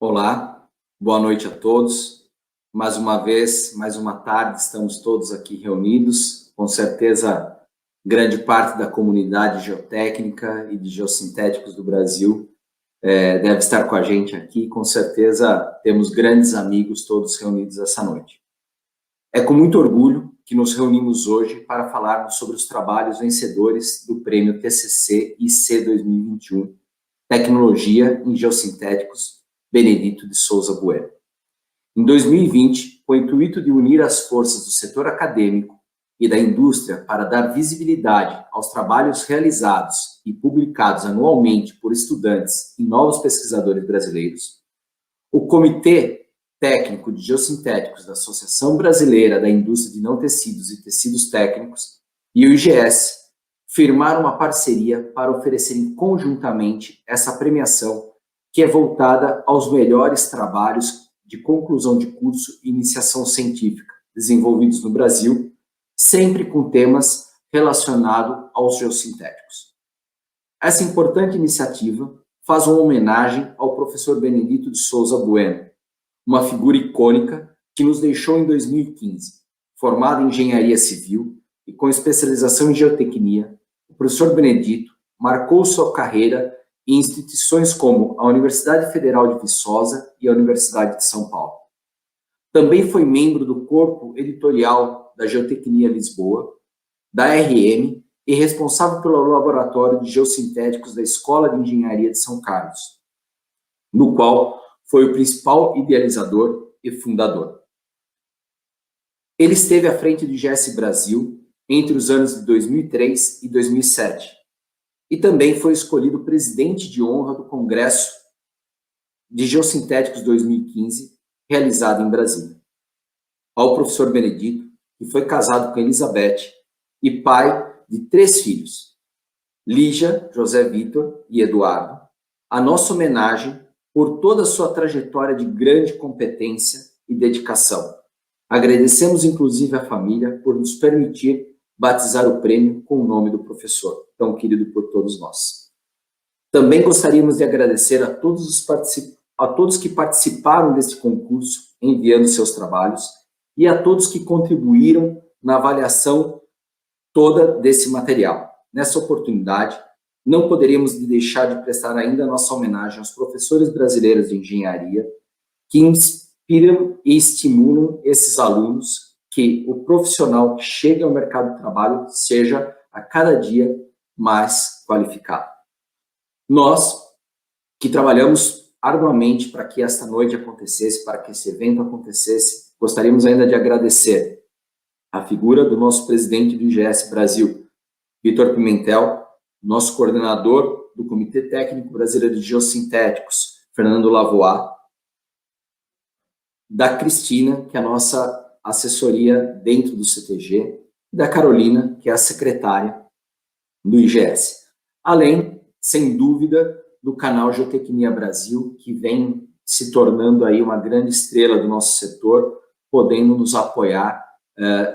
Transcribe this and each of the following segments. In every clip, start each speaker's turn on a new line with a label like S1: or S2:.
S1: Olá, boa noite a todos. Mais uma vez, mais uma tarde, estamos todos aqui reunidos. Com certeza, grande parte da comunidade geotécnica e de geossintéticos do Brasil deve estar com a gente aqui. Com certeza, temos grandes amigos todos reunidos essa noite. É com muito orgulho que nos reunimos hoje para falarmos sobre os trabalhos vencedores do Prêmio TCC IC 2021, Tecnologia em Geossintéticos, Benedito de Souza Bueno. Em 2020, com o intuito de unir as forças do setor acadêmico e da indústria para dar visibilidade aos trabalhos realizados e publicados anualmente por estudantes e novos pesquisadores brasileiros, o Comitê Técnico de Geossintéticos da Associação Brasileira da Indústria de Não Tecidos e Tecidos Técnicos e o IGS firmaram uma parceria para oferecerem conjuntamente essa premiação que é voltada aos melhores trabalhos de conclusão de curso e iniciação científica desenvolvidos no Brasil, sempre com temas relacionados aos geossintéticos. Essa importante iniciativa faz uma homenagem ao professor Benedito de Souza Bueno, uma figura icônica que nos deixou em 2015. Formado em engenharia civil e com especialização em geotecnia, o professor Benedito marcou sua carreira em instituições como a Universidade Federal de Viçosa e a Universidade de São Paulo. Também foi membro do corpo editorial da Geotecnia Lisboa, da RM, e responsável pelo Laboratório de Geossintéticos da Escola de Engenharia de São Carlos, no qual foi o principal idealizador e fundador. Ele esteve à frente do IGS Brasil entre os anos de 2003 e 2007, e também foi escolhido presidente de honra do Congresso de Geossintéticos 2015, realizado em Brasília. Ao professor Benedito, que foi casado com Elizabeth e pai de 3 filhos, Lígia, José Vitor e Eduardo, a nossa homenagem por toda a sua trajetória de grande competência e dedicação. Agradecemos, inclusive, à família por nos permitir batizar o prêmio com o nome do professor, tão querido por todos nós. Também gostaríamos de agradecer a todos que participaram desse concurso, enviando seus trabalhos, e a todos que contribuíram na avaliação toda desse material. Nessa oportunidade, não poderíamos deixar de prestar ainda a nossa homenagem aos professores brasileiros de engenharia que inspiram e estimulam esses alunos que o profissional que chega ao mercado de trabalho seja a cada dia mais qualificado. Nós, que trabalhamos arduamente para que esta noite acontecesse, para que esse evento acontecesse, gostaríamos ainda de agradecer a figura do nosso presidente do IGS Brasil, Vitor Pimentel, nosso coordenador do Comitê Técnico Brasileiro de Geossintéticos, Fernando Lavoie, da Cristina, que é a nossa assessoria dentro do CTG, e da Carolina, que é a secretária do IGS. Além, sem dúvida, do canal Geotecnia Brasil, que vem se tornando aí uma grande estrela do nosso setor, podendo nos apoiar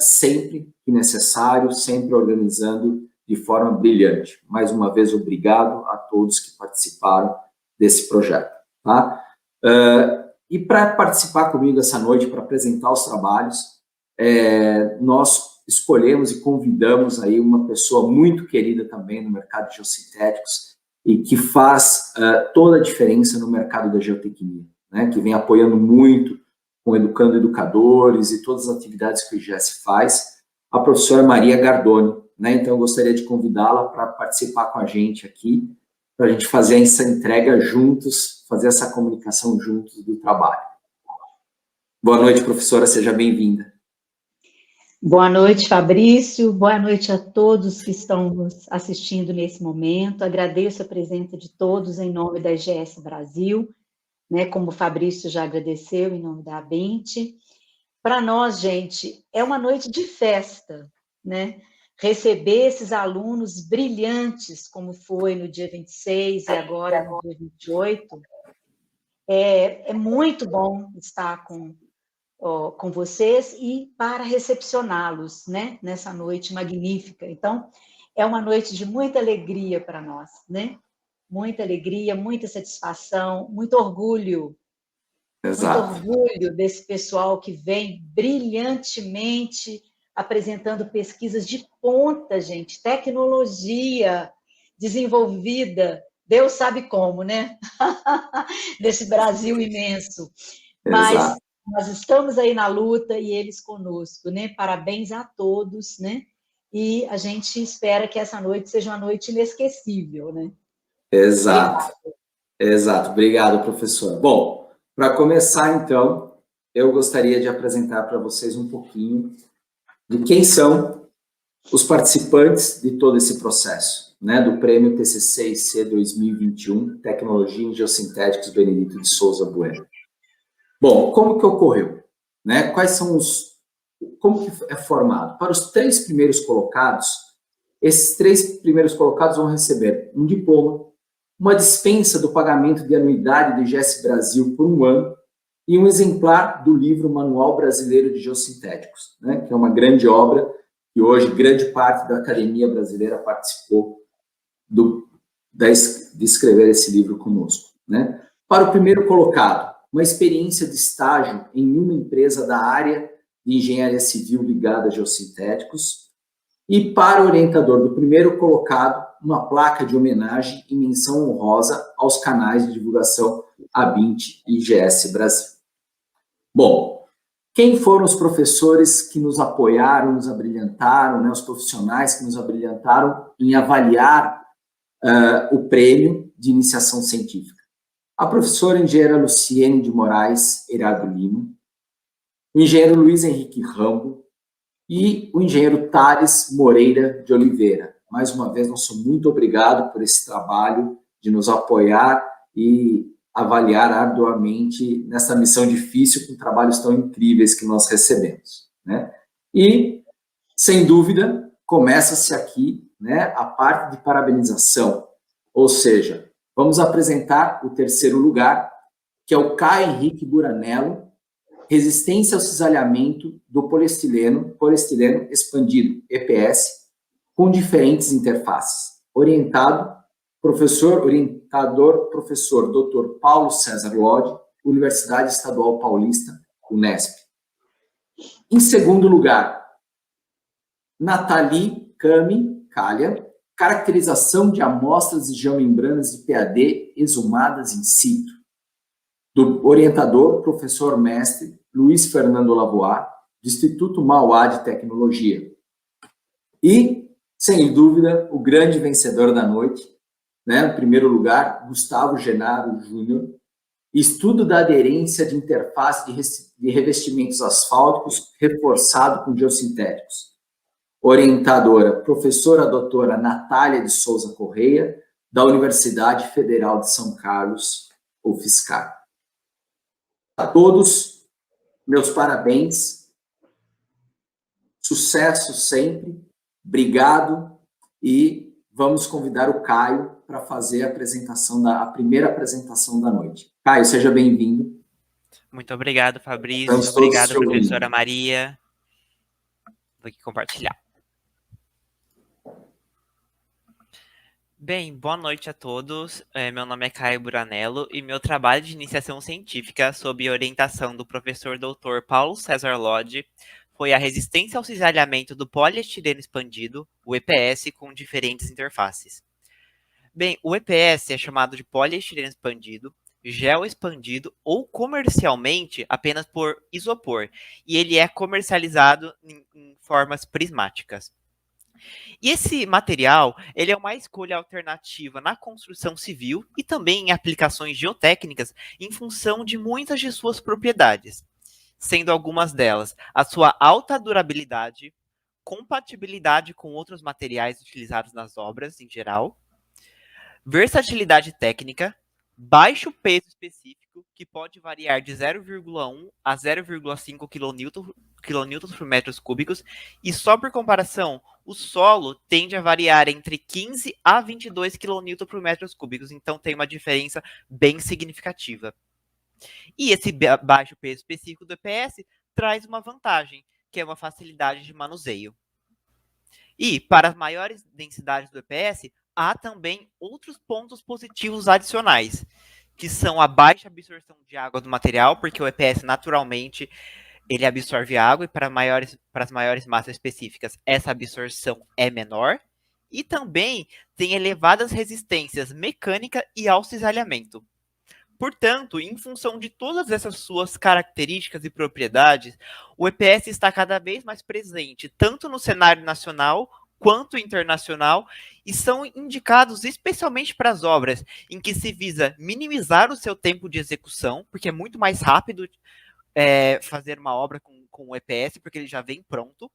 S1: sempre que necessário, sempre organizando de forma brilhante. Mais uma vez, obrigado a todos que participaram desse projeto. Tá? E para participar comigo essa noite, para apresentar os trabalhos, nós escolhemos e convidamos aí uma pessoa muito querida também no mercado de geossintéticos e que faz toda a diferença no mercado da geotecnia, né? Que vem apoiando muito com Educando Educadores e todas as atividades que o IGS faz, a professora Maria Gardoni, né? Então, eu gostaria de convidá-la para participar com a gente aqui, para a gente fazer essa entrega juntos, fazer essa comunicação juntos do trabalho. Boa noite, professora, seja bem-vinda.
S2: Boa noite, Fabrício, boa noite a todos que estão nos assistindo nesse momento. Agradeço a presença de todos em nome da IGS Brasil, né, como o Fabrício já agradeceu em nome da ABINTE. Para nós, gente, é uma noite de festa, né? Receber esses alunos brilhantes, como foi no dia 26 e agora no dia 28, é muito bom estar com vocês e para recepcioná-los, né, nessa noite magnífica. Então, é uma noite de muita alegria para nós, né? Muita alegria, muita satisfação, muito orgulho Muito
S1: Exato.
S2: orgulho desse pessoal que vem brilhantemente apresentando pesquisas de ponta, gente, tecnologia desenvolvida, Deus sabe como, né? Desse Brasil imenso. Mas
S1: Exato.
S2: nós estamos aí na luta e eles conosco, né? Parabéns a todos, né? E a gente espera que essa noite seja uma noite inesquecível, né?
S1: Exato.
S2: Obrigada.
S1: Exato. Obrigado, professor. Bom, para começar, então, eu gostaria de apresentar para vocês um pouquinho de quem são os participantes de todo esse processo, né, do Prêmio TCC/IC 2021, Tecnologia em Geossintéticos Benedito de Souza Bueno. Bom, como que ocorreu? Né? Quais são como que é formado? Para os 3 primeiros colocados, esses 3 primeiros colocados vão receber um diploma, uma dispensa do pagamento de anuidade do IGS Brasil por 1 ano e um exemplar do livro Manual Brasileiro de Geossintéticos, né, que é uma grande obra e hoje grande parte da academia brasileira participou de escrever esse livro conosco. Né? Para o primeiro colocado, uma experiência de estágio em uma empresa da área de engenharia civil ligada a geossintéticos. E para o orientador do primeiro colocado, uma placa de homenagem e menção honrosa aos canais de divulgação ABINT e IGS Brasil. Bom, quem foram os professores que nos apoiaram, nos abrilhantaram, né, os profissionais que nos abrilhantaram em avaliar o prêmio de iniciação científica? A professora engenheira Luciene de Moraes Herado Lima, o engenheiro Luiz Henrique Rambo e o engenheiro Thales Moreira de Oliveira. Mais uma vez, nosso muito obrigado por esse trabalho de nos apoiar e avaliar arduamente nessa missão difícil com trabalhos tão incríveis que nós recebemos. Né? E, sem dúvida, começa-se aqui, né, a parte de parabenização, ou seja, vamos apresentar o terceiro lugar, que é o Caio Henrique Buranello, resistência ao cisalhamento do poliestileno expandido, EPS, com diferentes interfaces. Orientador, professor Dr. Paulo César Lodi, Universidade Estadual Paulista, Unesp. Em segundo lugar, Nathalie Calha, caracterização de amostras de geomembranas de PAD exumadas in situ, do orientador, professor mestre Luiz Fernando Lavoie, do Instituto Mauá de Tecnologia. E, sem dúvida, o grande vencedor da noite, né, em primeiro lugar, Gustavo Genaro Júnior, estudo da aderência de interface de revestimentos asfálticos reforçado com geossintéticos. Orientadora, professora doutora Natália de Souza Correia, da Universidade Federal de São Carlos, UFSCar. A todos, meus parabéns, sucesso sempre, obrigado, e vamos convidar o Caio para fazer a primeira apresentação da noite. Caio, seja bem-vindo.
S3: Muito obrigado, Fabrício. Obrigado, professora Maria. Vou aqui compartilhar. Bem, boa noite a todos. Meu nome é Caio Buranello e meu trabalho de iniciação científica, sob orientação do professor Dr. Paulo César Lodi, foi a resistência ao cisalhamento do poliestireno expandido, o EPS, com diferentes interfaces. Bem, o EPS é chamado de poliestireno expandido, gel expandido ou comercialmente apenas por isopor, e ele é comercializado em formas prismáticas. E esse material, ele é uma escolha alternativa na construção civil e também em aplicações geotécnicas em função de muitas de suas propriedades, sendo algumas delas a sua alta durabilidade, compatibilidade com outros materiais utilizados nas obras em geral, versatilidade técnica, baixo peso específico, que pode variar de 0,1 a 0,5 kN por metros cúbicos, e só por comparação, o solo tende a variar entre 15 a 22 kN por metros cúbicos, então tem uma diferença bem significativa. E esse baixo peso específico do EPS traz uma vantagem, que é uma facilidade de manuseio. E, para as maiores densidades do EPS, há também outros pontos positivos adicionais, que são a baixa absorção de água do material, porque o EPS naturalmente ele absorve água e para as maiores massas específicas essa absorção é menor. E também tem elevadas resistências mecânica e ao cisalhamento. Portanto, em função de todas essas suas características e propriedades, o EPS está cada vez mais presente, tanto no cenário nacional quanto internacional, e são indicados especialmente para as obras em que se visa minimizar o seu tempo de execução, porque é muito mais rápido fazer uma obra com o EPS, porque ele já vem pronto,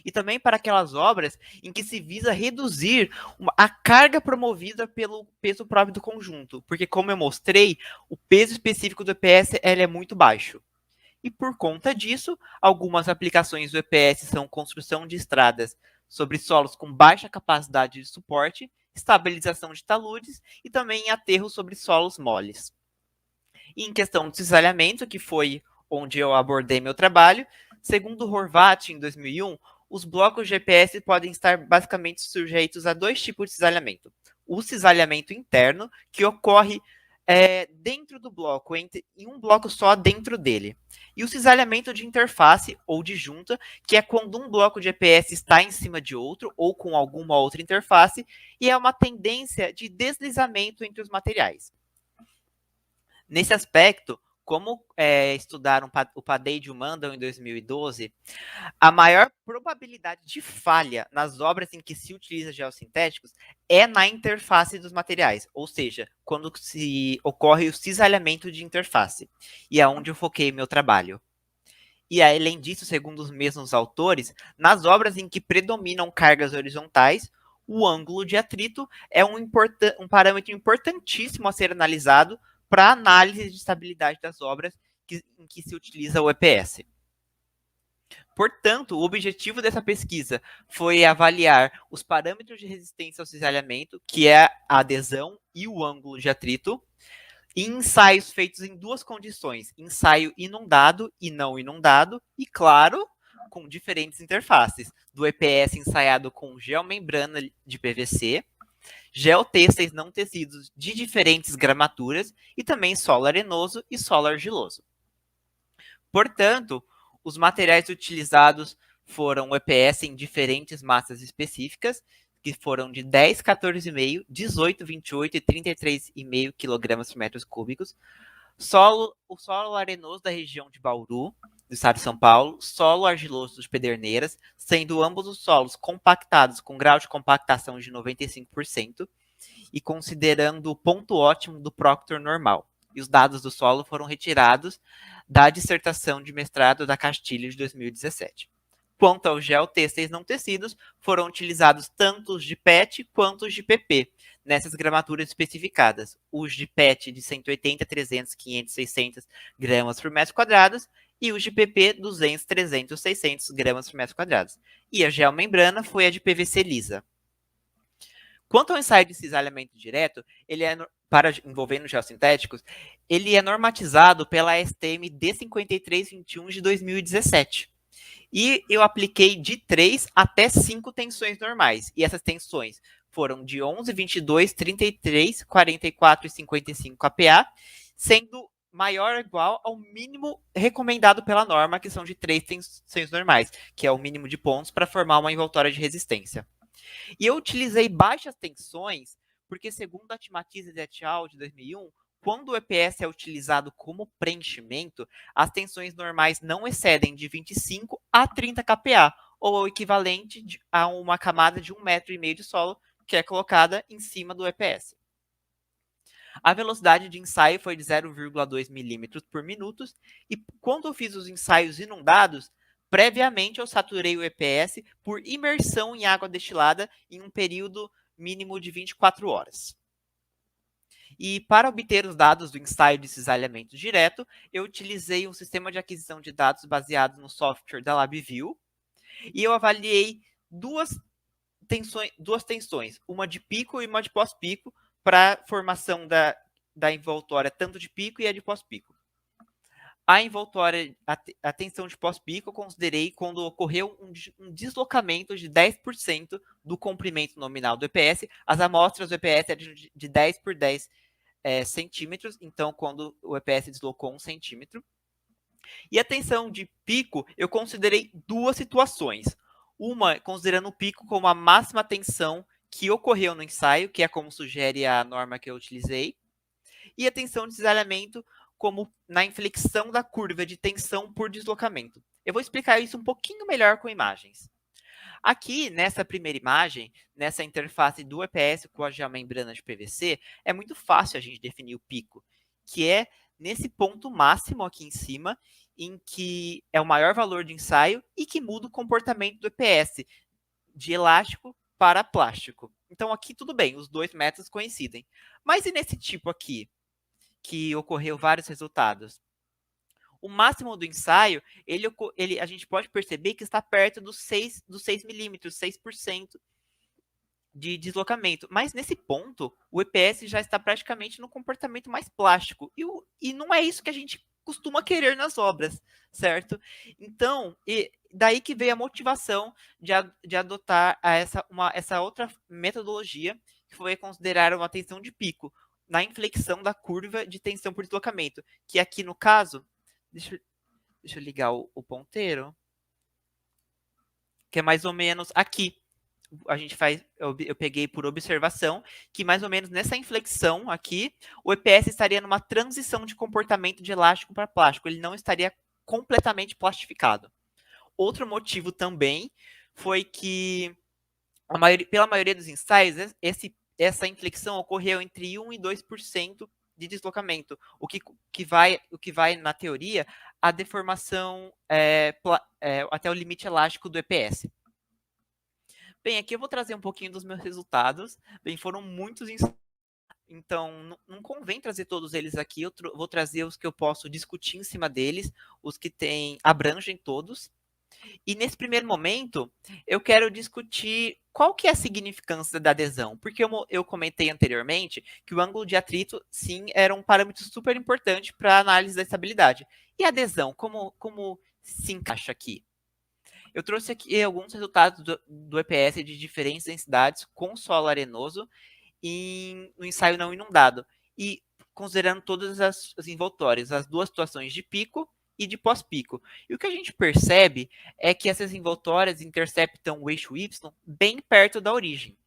S3: e também para aquelas obras em que se visa reduzir a carga promovida pelo peso próprio do conjunto, porque como eu mostrei, o peso específico do EPS é muito baixo. E por conta disso, algumas aplicações do EPS são construção de estradas sobre solos com baixa capacidade de suporte, estabilização de taludes e também em aterro sobre solos moles. E em questão de cisalhamento, que foi onde eu abordei meu trabalho, segundo Horvath, em 2001, os blocos GPS podem estar basicamente sujeitos a dois tipos de cisalhamento. O cisalhamento interno, que ocorre dentro do bloco, em um bloco só dentro dele. E o cisalhamento de interface ou de junta, que é quando um bloco de EPS está em cima de outro ou com alguma outra interface, e é uma tendência de deslizamento entre os materiais. Nesse aspecto, como estudaram o Padade e o Mandel em 2012, a maior probabilidade de falha nas obras em que se utiliza geossintéticos é na interface dos materiais, ou seja, quando se ocorre o cisalhamento de interface, e é onde eu foquei meu trabalho. E além disso, segundo os mesmos autores, nas obras em que predominam cargas horizontais, o ângulo de atrito é um parâmetro importantíssimo a ser analisado para análise de estabilidade das obras em que se utiliza o EPS. Portanto, o objetivo dessa pesquisa foi avaliar os parâmetros de resistência ao cisalhamento, que é a adesão e o ângulo de atrito, em ensaios feitos em duas condições, ensaio inundado e não inundado, e claro, com diferentes interfaces, do EPS ensaiado com geomembrana de PVC, geotêxteis não tecidos de diferentes gramaturas e também solo arenoso e solo argiloso. Portanto, os materiais utilizados foram o EPS em diferentes massas específicas, que foram de 10, 14,5, 18, 28 e 33,5 kg por metros cúbicos. O solo arenoso da região de Bauru, do estado de São Paulo, solo argiloso de Pederneiras, sendo ambos os solos compactados com grau de compactação de 95% e considerando o ponto ótimo do Proctor normal. E os dados do solo foram retirados da dissertação de mestrado da Castilho de 2017. Quanto aos geotêxteis não tecidos, foram utilizados tanto os de PET quanto os de PP, nessas gramaturas especificadas. Os de PET de 180, 300, 500, 600 gramas por metro quadrado e os de PP 200, 300, 600 gramas por metro quadrado. E a geomembrana foi a de PVC lisa. Quanto ao ensaio de cisalhamento direto, ele envolvendo geossintéticos, ele é normatizado pela STM D5321 de 2017. E eu apliquei de 3 até 5 tensões normais. E essas tensões foram de 11, 22, 33, 44 e 55 kPa, sendo maior ou igual ao mínimo recomendado pela norma, que são de 3 tensões normais, que é o mínimo de pontos para formar uma envoltória de resistência. E eu utilizei baixas tensões, porque segundo a Timatize et al. De 2001, quando o EPS é utilizado como preenchimento, as tensões normais não excedem de 25 a 30 kPa, ou o equivalente a uma camada de 1,5 metro de solo, que é colocada em cima do EPS. A velocidade de ensaio foi de 0,2 milímetros por minuto, e quando eu fiz os ensaios inundados, previamente eu saturei o EPS por imersão em água destilada em um período mínimo de 24 horas. E para obter os dados do ensaio de cisalhamento direto, eu utilizei um sistema de aquisição de dados baseado no software da LabVIEW, e eu avaliei duas tensões, uma de pico e uma de pós-pico, para a formação da envoltória tanto de pico e a de pós-pico. A envoltória, a tensão de pós-pico, eu considerei quando ocorreu um deslocamento de 10% do comprimento nominal do EPS. As amostras do EPS eram de 10 por 10 centímetros, então quando o EPS deslocou 1 centímetro. E a tensão de pico, eu considerei duas situações. Uma, considerando o pico como a máxima tensão que ocorreu no ensaio, que é como sugere a norma que eu utilizei, e a tensão de cisalhamento como na inflexão da curva de tensão por deslocamento. Eu vou explicar isso um pouquinho melhor com imagens. Aqui, nessa primeira imagem, nessa interface do EPS com a geomembrana de PVC, é muito fácil a gente definir o pico, que é nesse ponto máximo aqui em cima, em que é o maior valor de ensaio e que muda o comportamento do EPS, de elástico para plástico. Então, aqui tudo bem, os dois métodos coincidem. Mas e nesse tipo aqui, que ocorreu vários resultados? O máximo do ensaio, a gente pode perceber que está perto dos 6 milímetros, 6% de deslocamento. Mas nesse ponto, o EPS já está praticamente no comportamento mais plástico. E não é isso que a gente costuma querer nas obras, certo? Então, daí que veio a motivação de adotar essa outra metodologia, que foi considerar uma tensão de pico na inflexão da curva de tensão por deslocamento, que aqui no caso, deixa eu ligar o ponteiro, que é mais ou menos aqui. A gente faz, eu peguei por observação, que mais ou menos nessa inflexão aqui, o EPS estaria numa transição de comportamento de elástico para plástico, ele não estaria completamente plastificado. Outro motivo também foi que, pela maioria dos ensaios, essa inflexão ocorreu entre 1 e 2% de deslocamento, o que vai, na teoria, a deformação até o limite elástico do EPS. Bem, aqui eu vou trazer um pouquinho dos meus resultados. Bem, foram muitos ensaios, então não convém trazer todos eles aqui. Eu vou trazer os que eu posso discutir em cima deles, os que abrangem todos. E nesse primeiro momento, eu quero discutir qual que é a significância da adesão, porque eu comentei anteriormente que o ângulo de atrito, sim, era um parâmetro super importante para a análise da estabilidade. E a adesão, como se encaixa aqui? Eu trouxe aqui alguns resultados do EPS de diferentes densidades com solo arenoso no ensaio não inundado, e considerando todas as envoltórias, as duas situações de pico e de pós-pico. E o que a gente percebe é que essas envoltórias interceptam o eixo Y bem perto da origem.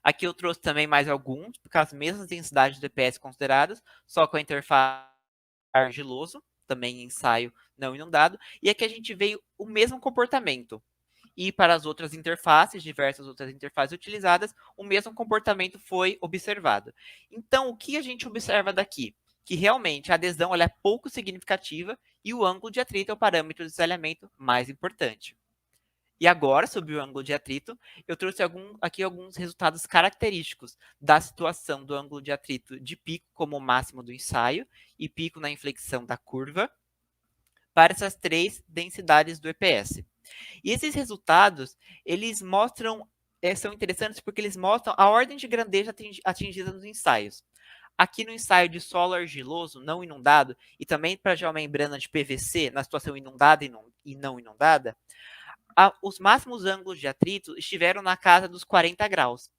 S3: Aqui eu trouxe também mais alguns, porque as mesmas densidades do EPS consideradas, só com a interface argiloso, também em ensaio não inundado, e aqui a gente veio o mesmo comportamento. E para as outras interfaces, diversas outras interfaces utilizadas, o mesmo comportamento foi observado. Então, o que a gente observa daqui? Que realmente a adesão ela é pouco significativa e o ângulo de atrito é o parâmetro de desalhamento mais importante. E agora, sobre o ângulo de atrito, eu trouxe aqui alguns resultados característicos da situação do ângulo de atrito de pico como o máximo do ensaio e pico na inflexão da curva para essas três densidades do EPS. E esses resultados, eles são interessantes porque eles mostram a ordem de grandeza atingida nos ensaios. Aqui no ensaio de solo argiloso não inundado e também para a geomembrana de PVC, na situação inundada e não inundada, os máximos ângulos de atrito estiveram na casa dos 40 graus.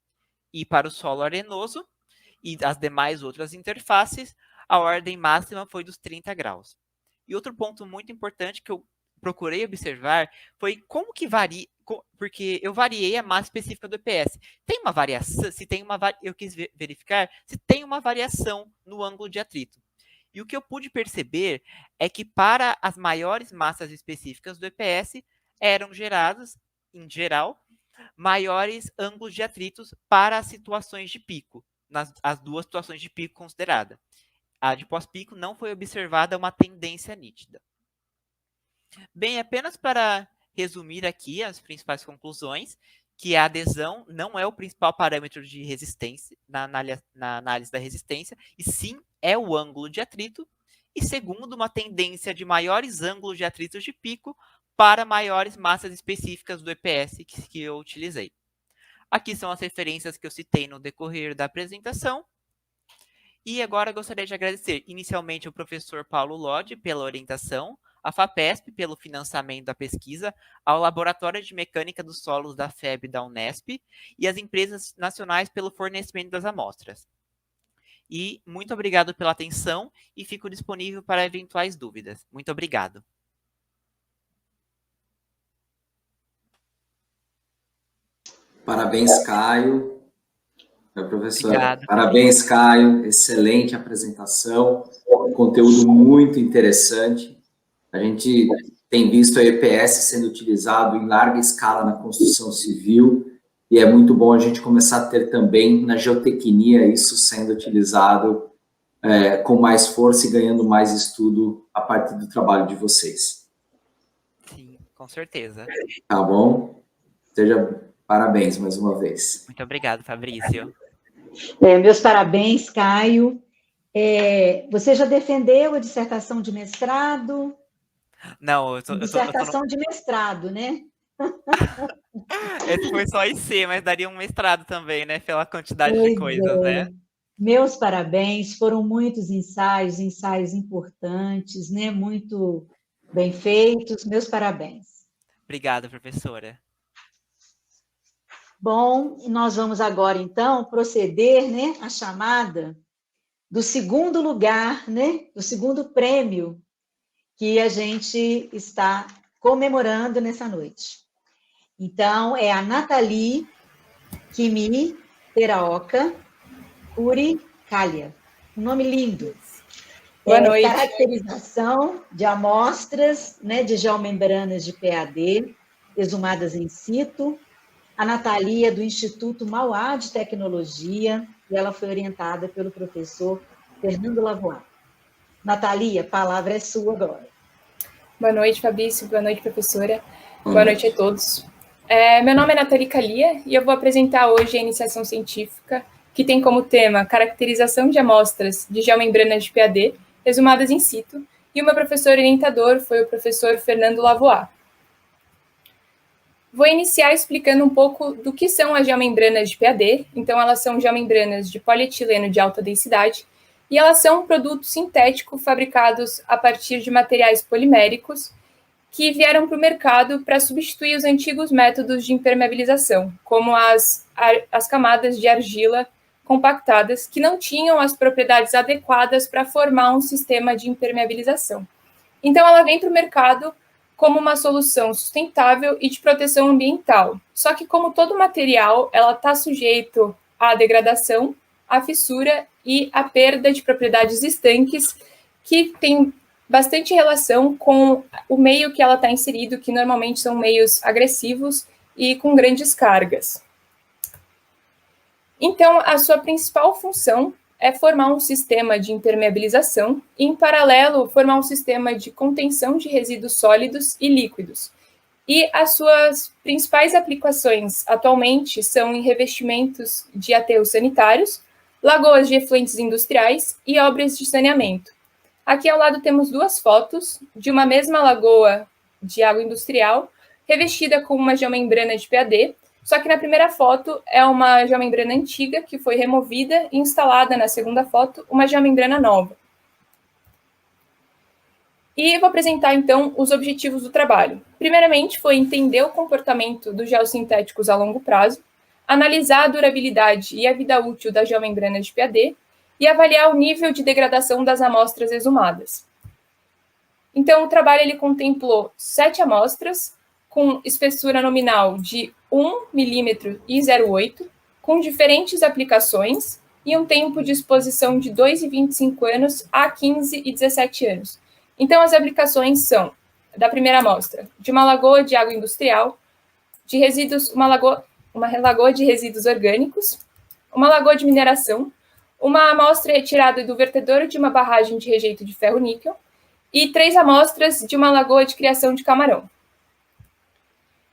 S3: E para o solo arenoso e as demais outras interfaces, a ordem máxima foi dos 30 graus. E outro ponto muito importante que eu procurei observar foi como que varia, porque eu variei a massa específica do EPS. Tem uma variação, eu quis verificar se tem uma variação no ângulo de atrito. E o que eu pude perceber é que para as maiores massas específicas do EPS eram gerados, em geral, maiores ângulos de atritos para as situações de pico, as duas situações de pico consideradas. A de pós-pico não foi observada uma tendência nítida. Bem, apenas para resumir aqui as principais conclusões, que a adesão não é o principal parâmetro de resistência na análise da resistência, e sim é o ângulo de atrito, e segundo, uma tendência de maiores ângulos de atritos de pico para maiores massas específicas do EPS que eu utilizei. Aqui são as referências que eu citei no decorrer da apresentação. E agora gostaria de agradecer inicialmente ao professor Paulo Lodge pela orientação, a FAPESP pelo financiamento da pesquisa, ao Laboratório de Mecânica dos Solos da FEB da Unesp e às empresas nacionais pelo fornecimento das amostras. E muito obrigado pela atenção e fico disponível para eventuais dúvidas. Muito obrigado.
S1: Parabéns, Caio. Professora,
S3: Obrigado.
S1: parabéns, Caio. Excelente apresentação. Conteúdo muito interessante. A gente tem visto a EPS sendo utilizado em larga escala na construção civil e é muito bom a gente começar a ter também na geotecnia isso sendo utilizado com mais força e ganhando mais estudo a partir do trabalho de vocês.
S3: Sim, com certeza.
S1: Tá bom? Parabéns mais uma vez.
S3: Muito obrigado, Fabrício.
S2: Meus parabéns, Caio. Você já defendeu a dissertação de mestrado?
S3: Não,
S2: dissertação de mestrado, né?
S3: Esse foi só IC, mas daria um mestrado também, né? Pela quantidade de coisas, né?
S2: Meus parabéns, foram muitos ensaios importantes, né? Muito bem feitos, meus parabéns.
S3: Obrigado, professora.
S2: Bom, nós vamos agora, então, proceder, né, à chamada do segundo lugar, né, do segundo prêmio que a gente está comemorando nessa noite. Então, é a Nathalie Kimi Teraoka Curi Calha. Um nome lindo.
S4: Boa noite.
S2: Caracterização de amostras, né, de geomembranas de PAD, exumadas in situ. A Nathalie é do Instituto Mauá de Tecnologia e ela foi orientada pelo professor Fernando Lavoie. Nathalie, a palavra é sua agora.
S4: Boa noite, Fabrício. Boa noite, professora. Boa noite a todos. Meu nome é Nathalie Calia e eu vou apresentar hoje a iniciação científica que tem como tema caracterização de amostras de geomembranas de PAD exumadas in situ, e o meu professor orientador foi o professor Fernando Lavoie. Vou iniciar explicando um pouco do que são as geomembranas de PAD. Então, elas são geomembranas de polietileno de alta densidade e elas são um produto sintético fabricados a partir de materiais poliméricos que vieram para o mercado para substituir os antigos métodos de impermeabilização, como as camadas de argila compactadas, que não tinham as propriedades adequadas para formar um sistema de impermeabilização. Então, ela vem para o mercado como uma solução sustentável e de proteção ambiental. Só que, como todo material, ela está sujeito à degradação, à fissura e à perda de propriedades estanques, que tem bastante relação com o meio que ela está inserido, que normalmente são meios agressivos e com grandes cargas. Então, a sua principal função é formar um sistema de impermeabilização e, em paralelo, formar um sistema de contenção de resíduos sólidos e líquidos. E as suas principais aplicações atualmente são em revestimentos de aterros sanitários, lagoas de efluentes industriais e obras de saneamento. Aqui ao lado temos duas fotos de uma mesma lagoa de água industrial, revestida com uma geomembrana de PAD, só que na primeira foto é uma geomembrana antiga que foi removida e instalada na segunda foto uma geomembrana nova. E vou apresentar, então, os objetivos do trabalho. Primeiramente, foi entender o comportamento dos geossintéticos a longo prazo, analisar a durabilidade e a vida útil da geomembrana de PAD e avaliar o nível de degradação das amostras exumadas. Então, o trabalho ele contemplou 7 amostras, com espessura nominal de 1 milímetro e 0,8, com diferentes aplicações e um tempo de exposição de 2,25 anos a 15 e 17 anos. Então, as aplicações são, da primeira amostra, de uma lagoa de água industrial, de resíduos, uma lagoa de resíduos orgânicos, uma lagoa de mineração, uma amostra retirada do vertedouro de uma barragem de rejeito de ferro-níquel e 3 amostras de uma lagoa de criação de camarão.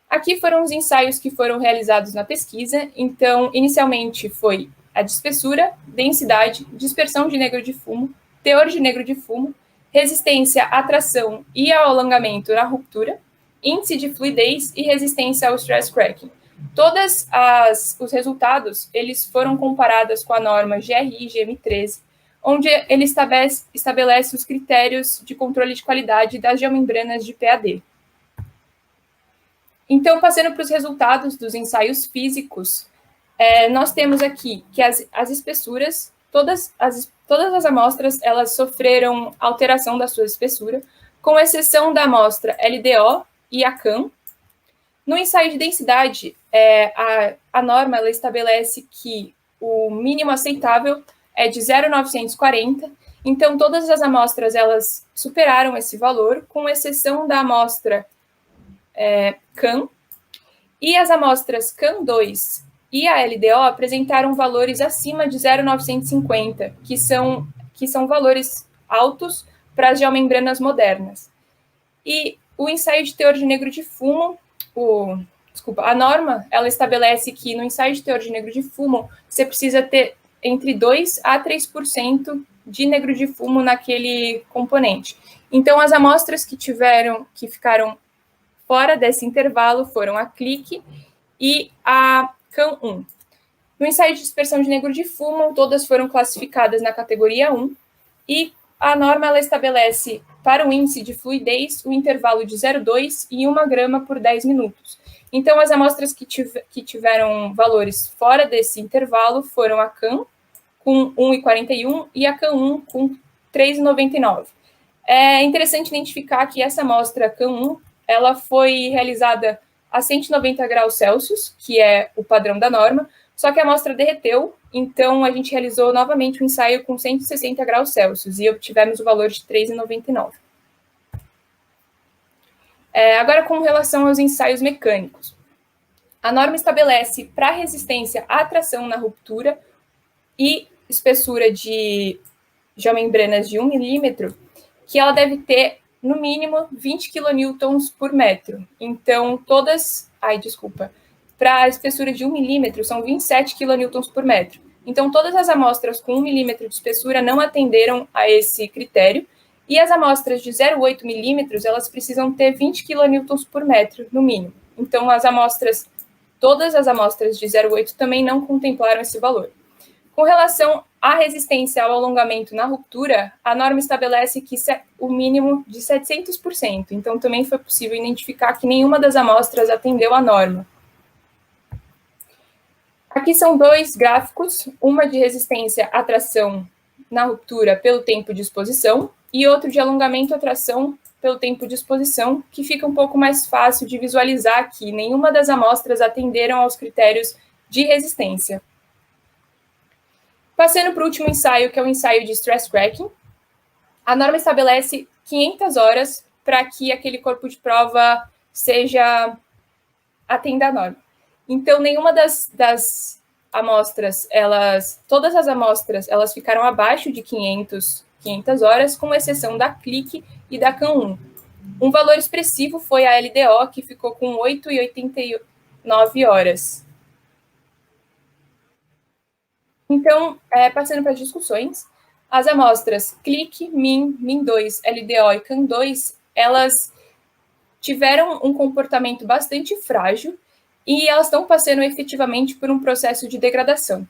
S4: Aqui foram os ensaios que foram realizados na pesquisa. Então, inicialmente foi a de espessura, densidade, dispersão de negro de fumo, teor de negro de fumo, resistência à tração e ao alongamento na ruptura, índice de fluidez e resistência ao stress cracking. Todos os resultados eles foram comparados com a norma GRI GM13, onde ele estabelece os critérios de controle de qualidade das geomembranas de PAD. Então, passando para os resultados dos ensaios físicos, nós temos aqui que as espessuras todas as amostras elas sofreram alteração da sua espessura, com exceção da amostra LDO e a CAM. No ensaio de densidade, a norma ela estabelece que o mínimo aceitável é de 0,940, então todas as amostras elas superaram esse valor, com exceção da amostra CAM, e as amostras CAM2 e a LDO apresentaram valores acima de 0,950, que são valores altos para as geomembranas modernas. E o ensaio de teor de negro de fumo, a norma, ela estabelece que no ensaio de teor de negro de fumo, você precisa ter entre 2% a 3% de negro de fumo naquele componente. Então, as amostras que ficaram fora desse intervalo foram a CLIC e a CAM1. No ensaio de dispersão de negro de fumo, todas foram classificadas na categoria 1, e a norma ela estabelece para o índice de fluidez o intervalo de 0,2 e 1 grama por 10 minutos. Então, as amostras que tiveram valores fora desse intervalo foram a CAM, com 1,41, e a CAM1, com 3,99. É interessante identificar que essa amostra CAM1 ela foi realizada a 190 graus Celsius, que é o padrão da norma, só que a amostra derreteu, então a gente realizou novamente um ensaio com 160 graus Celsius e obtivemos o valor de 3,99. Agora, com relação aos ensaios mecânicos. A norma estabelece para resistência à tração na ruptura e espessura de geomembranas de 1 milímetro, que ela deve ter, no mínimo, 20 kN por metro. Então, para a espessura de 1 milímetro, são 27 kN por metro. Então, todas as amostras com 1 milímetro de espessura não atenderam a esse critério, e as amostras de 0,8 milímetros, elas precisam ter 20 kN por metro, no mínimo. Então, todas as amostras de 0,8 também não contemplaram esse valor. Com relação à resistência ao alongamento na ruptura, a norma estabelece que o mínimo de 700%. Então, também foi possível identificar que nenhuma das amostras atendeu à norma. Aqui são dois gráficos, uma de resistência à tração na ruptura pelo tempo de exposição e outro de alongamento à tração pelo tempo de exposição, que fica um pouco mais fácil de visualizar aqui. Nenhuma das amostras atenderam aos critérios de resistência. Passando para o último ensaio, que é o ensaio de stress cracking, a norma estabelece 500 horas para que aquele corpo de prova atenda a norma. Então, nenhuma das amostras, todas as amostras, elas ficaram abaixo de 500 horas, com exceção da CLIC e da CAM1. Um valor expressivo foi a LDO, que ficou com 8,89 horas. Então, passando para as discussões, as amostras CLIC, MIN, MIN2, LDO e CAM2, elas tiveram um comportamento bastante frágil e elas estão passando efetivamente por um processo de degradação.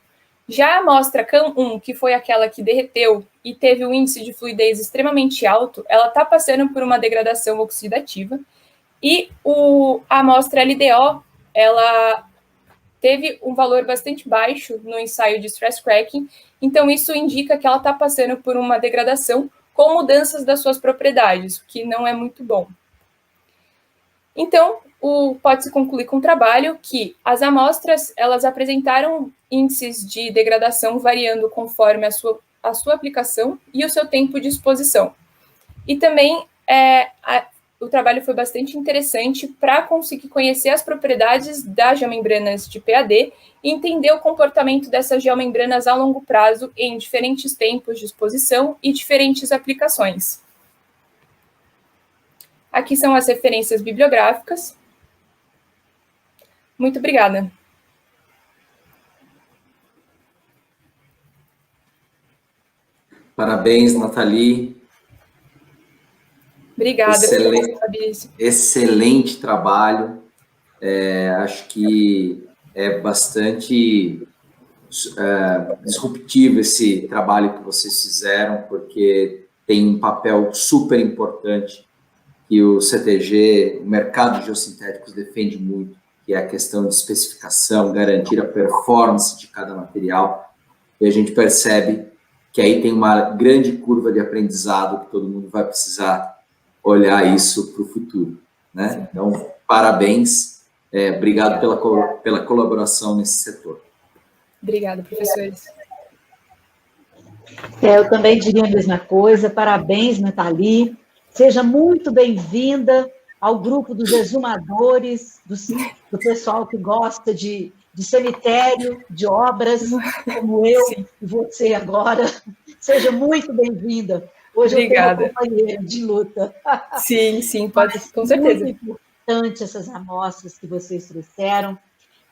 S4: Já a amostra CAM1, que foi aquela que derreteu e teve um índice de fluidez extremamente alto, ela está passando por uma degradação oxidativa, e a amostra LDO, ela teve um valor bastante baixo no ensaio de stress cracking, então isso indica que ela está passando por uma degradação com mudanças das suas propriedades, o que não é muito bom. Então, pode-se concluir com o trabalho que as amostras elas apresentaram índices de degradação variando conforme a sua aplicação e o seu tempo de exposição. E também o trabalho foi bastante interessante para conseguir conhecer as propriedades das geomembranas de PAD e entender o comportamento dessas geomembranas a longo prazo em diferentes tempos de exposição e diferentes aplicações. Aqui são as referências bibliográficas. Muito obrigada.
S1: Parabéns, Nathalie.
S4: Obrigada.
S1: Excelente trabalho. Acho que é bastante disruptivo esse trabalho que vocês fizeram, porque tem um papel super importante que o CTG, o mercado de geossintéticos, defende muito, que é a questão de especificação, garantir a performance de cada material. E a gente percebe que aí tem uma grande curva de aprendizado que todo mundo vai precisar olhar isso para o futuro, né? Então, parabéns, obrigado pela colaboração nesse setor.
S4: Obrigada, professores.
S2: Eu também diria a mesma coisa, parabéns, Nathalie, seja muito bem-vinda ao grupo dos exumadores, do pessoal que gosta de cemitério, de obras, como eu e você agora. Seja muito bem-vinda. Hoje
S4: Obrigada.
S2: Eu tenho uma companheira de luta.
S4: Sim, pode, com certeza.
S2: Muito importante essas amostras que vocês trouxeram,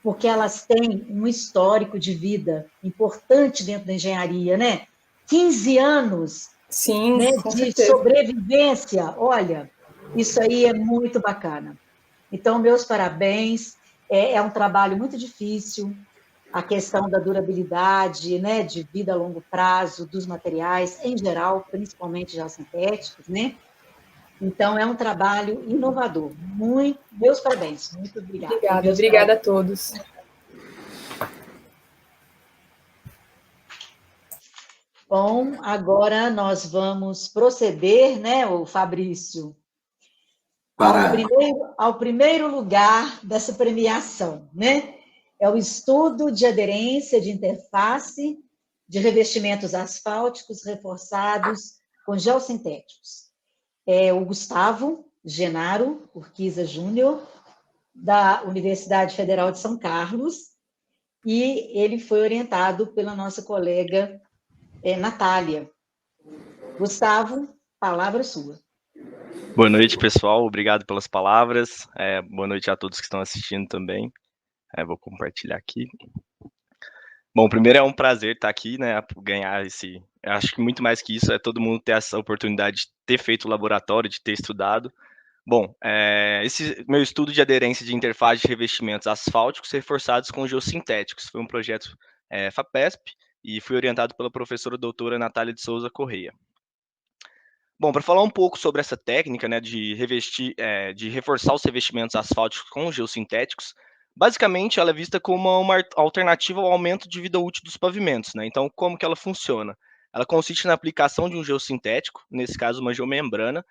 S2: porque elas têm um histórico de vida importante dentro da engenharia, né? 15 anos,
S4: sim,
S2: né,
S4: com
S2: de
S4: certeza.
S2: sobrevivência. Olha, isso aí é muito bacana. Então, meus parabéns. É um trabalho muito difícil, a questão da durabilidade, né, de vida a longo prazo dos materiais, em geral, principalmente geossintéticos, né? Então, é um trabalho inovador. Meus parabéns. Muito obrigada.
S4: Obrigada a todos.
S2: Bom, agora nós vamos proceder, né, o Fabrício, ao primeiro lugar dessa premiação, né? É o estudo de aderência de interface de revestimentos asfálticos reforçados com geossintéticos. É o Gustavo Genaro Urquiza Júnior, da Universidade Federal de São Carlos, e ele foi orientado pela nossa colega Natália. Gustavo, palavra sua.
S5: Boa noite, pessoal. Obrigado pelas palavras. Boa noite a todos que estão assistindo também. Vou compartilhar aqui. Bom, primeiro é um prazer estar aqui, né? Ganhar esse... Eu acho que muito mais que isso é todo mundo ter essa oportunidade de ter feito o laboratório, de ter estudado. Bom, esse meu estudo de aderência de interface de revestimentos asfálticos reforçados com geossintéticos foi um projeto FAPESP e fui orientado pela professora doutora Natália de Souza Correia. Bom, para falar um pouco sobre essa técnica, né, de reforçar os revestimentos asfálticos com geossintéticos, basicamente ela é vista como uma alternativa ao aumento de vida útil dos pavimentos, né? Então, como que ela funciona? Ela consiste na aplicação de um geossintético, nesse caso uma geomembrana,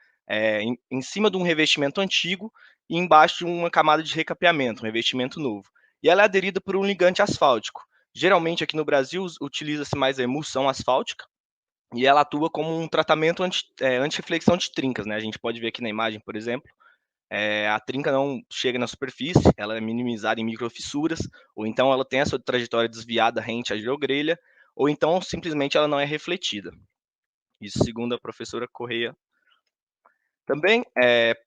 S5: em cima de um revestimento antigo e embaixo de uma camada de recapeamento, um revestimento novo. E ela é aderida por um ligante asfáltico. Geralmente aqui no Brasil utiliza-se mais a emulsão asfáltica, e ela atua como um tratamento anti-reflexão de trincas, né? A gente pode ver aqui na imagem, por exemplo, a trinca não chega na superfície, ela é minimizada em microfissuras, ou então ela tem a sua trajetória desviada rente à geogrelha, ou então simplesmente ela não é refletida. Isso segundo a professora Correia. Também,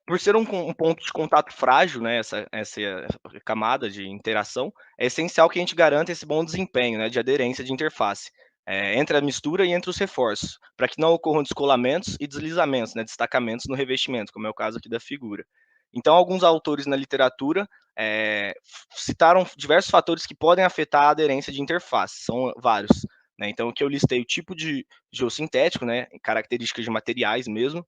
S5: por ser um ponto de contato frágil, né, essa camada de interação, é essencial que a gente garanta esse bom desempenho, né, de aderência de interface, entre a mistura e entre os reforços, para que não ocorram descolamentos e deslizamentos, né, destacamentos no revestimento, como é o caso aqui da figura. Então, alguns autores na literatura citaram diversos fatores que podem afetar a aderência de interface, são vários, né. Então, aqui eu listei o tipo de geossintético, né, características de materiais mesmo,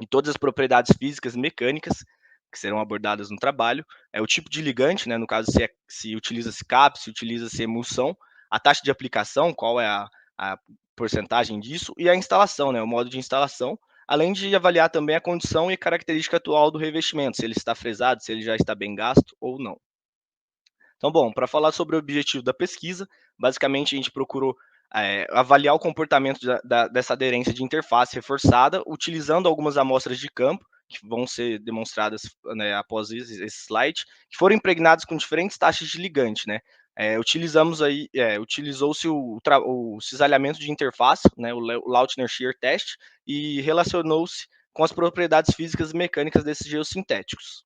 S5: e todas as propriedades físicas e mecânicas que serão abordadas no trabalho, o tipo de ligante, né, no caso se utiliza-se CAP, se utiliza-se emulsão, a taxa de aplicação, qual é a porcentagem disso, e a instalação, né, o modo de instalação, além de avaliar também a condição e característica atual do revestimento, se ele está fresado, se ele já está bem gasto ou não. Então, bom, para falar sobre o objetivo da pesquisa, basicamente a gente procurou avaliar o comportamento dessa aderência de interface reforçada, utilizando algumas amostras de campo, que vão ser demonstradas, né, após esse slide, que foram impregnadas com diferentes taxas de ligante, né? Utilizou-se o cisalhamento de interface, né, o Lautner Shear Test, e relacionou-se com as propriedades físicas e mecânicas desses geossintéticos.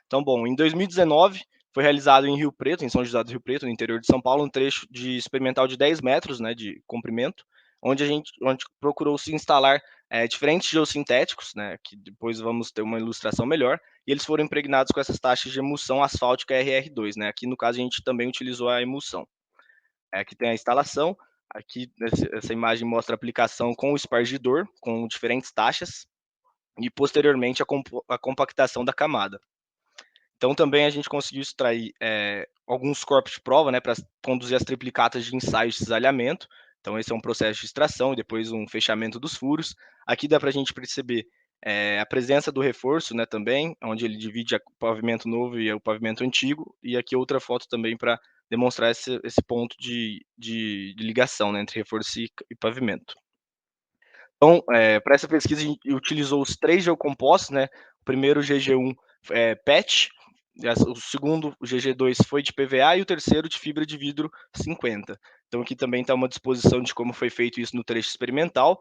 S5: Então, bom, em 2019, foi realizado em Rio Preto, em São José do Rio Preto, no interior de São Paulo, um trecho experimental de 10 metros, né, de comprimento, onde procurou se instalar diferentes geossintéticos, né, que depois vamos ter uma ilustração melhor, e eles foram impregnados com essas taxas de emulsão asfáltica RR2, né. Aqui, no caso, a gente também utilizou a emulsão. Aqui tem a instalação, aqui essa imagem mostra a aplicação com o espargidor, com diferentes taxas, e posteriormente a compactação da camada. Então, também a gente conseguiu extrair alguns corpos de prova, né, para conduzir as triplicatas de ensaio de cisalhamento, Então, esse é um processo de extração e depois um fechamento dos furos. Aqui dá para a gente perceber a presença do reforço, né, também, onde ele divide o pavimento novo e o pavimento antigo, e aqui outra foto também para demonstrar esse ponto de ligação, né, entre reforço e pavimento. Então, para essa pesquisa, a gente utilizou os 3 geocompostos, né, o primeiro, o GG1, PET, o segundo, o GG2, foi de PVA, e o terceiro, de fibra de vidro 50. Então, aqui também está uma disposição de como foi feito isso no trecho experimental.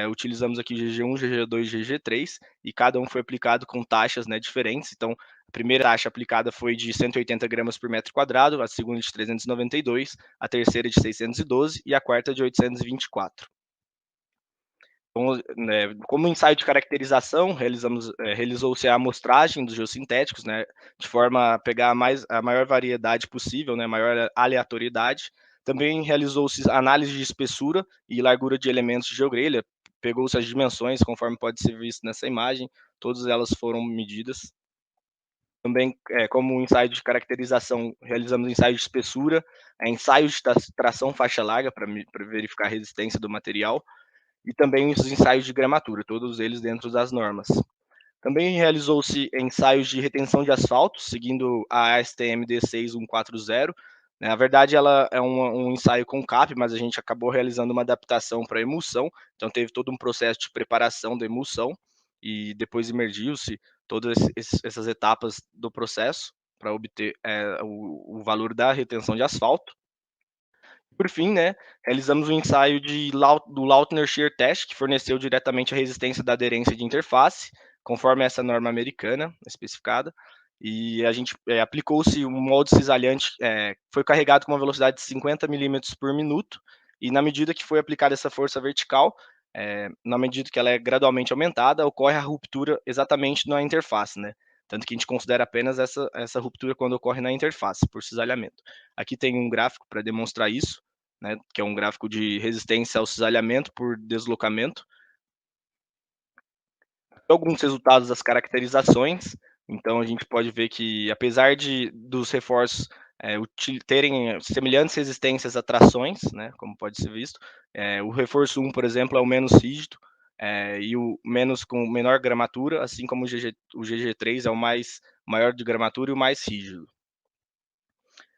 S5: Utilizamos aqui GG1, GG2, GG3, e cada um foi aplicado com taxas, né, diferentes. Então, a primeira taxa aplicada foi de 180 gramas por metro quadrado, a segunda de 392, a terceira de 612 e a quarta de 824. Então, né, como ensaio de caracterização, realizou-se a amostragem dos geossintéticos, né, de forma a pegar a maior variedade possível, né, maior aleatoriedade. Também realizou-se análise de espessura e largura de elementos de geogrelha, pegou-se as dimensões, conforme pode ser visto nessa imagem, todas elas foram medidas. Também, como ensaio de caracterização, realizamos ensaio de espessura, ensaio de tração faixa larga, para verificar a resistência do material, e também os ensaios de gramatura, todos eles dentro das normas. Também realizou-se ensaios de retenção de asfalto, seguindo a ASTM D6140. Na verdade, ela é um ensaio com CAP, mas a gente acabou realizando uma adaptação para emulsão, então teve todo um processo de preparação da emulsão, e depois emergiu-se todas essas etapas do processo para obter o valor da retenção de asfalto. Por fim, né, realizamos um ensaio do Lautner Shear Test, que forneceu diretamente a resistência da aderência de interface, conforme essa norma americana especificada, e a gente aplicou-se um molde cisalhante, foi carregado com uma velocidade de 50 milímetros por minuto, e na medida que foi aplicada essa força vertical, na medida que ela é gradualmente aumentada, ocorre a ruptura exatamente na interface, né? Tanto que a gente considera apenas essa ruptura quando ocorre na interface, por cisalhamento. Aqui tem um gráfico para demonstrar isso, né, que é um gráfico de resistência ao cisalhamento por deslocamento. Alguns resultados das caracterizações. Então, a gente pode ver que, apesar dos reforços terem semelhantes resistências a trações, né, como pode ser visto, o reforço 1, por exemplo, é o menos rígido, e o menos com menor gramatura, assim como o GG3 é o maior de gramatura e o mais rígido.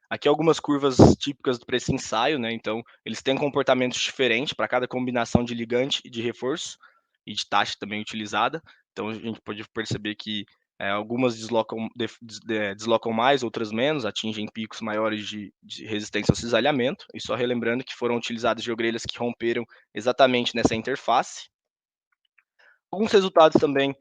S5: Aqui algumas curvas típicas para esse ensaio, né? Então, eles têm comportamentos diferentes para cada combinação de ligante e de reforço, e de taxa também utilizada. Então, a gente pode perceber que algumas deslocam mais, outras menos, atingem picos maiores de resistência ao cisalhamento, e só relembrando que foram utilizadas geogrelhas que romperam exatamente nessa interface. Alguns resultados também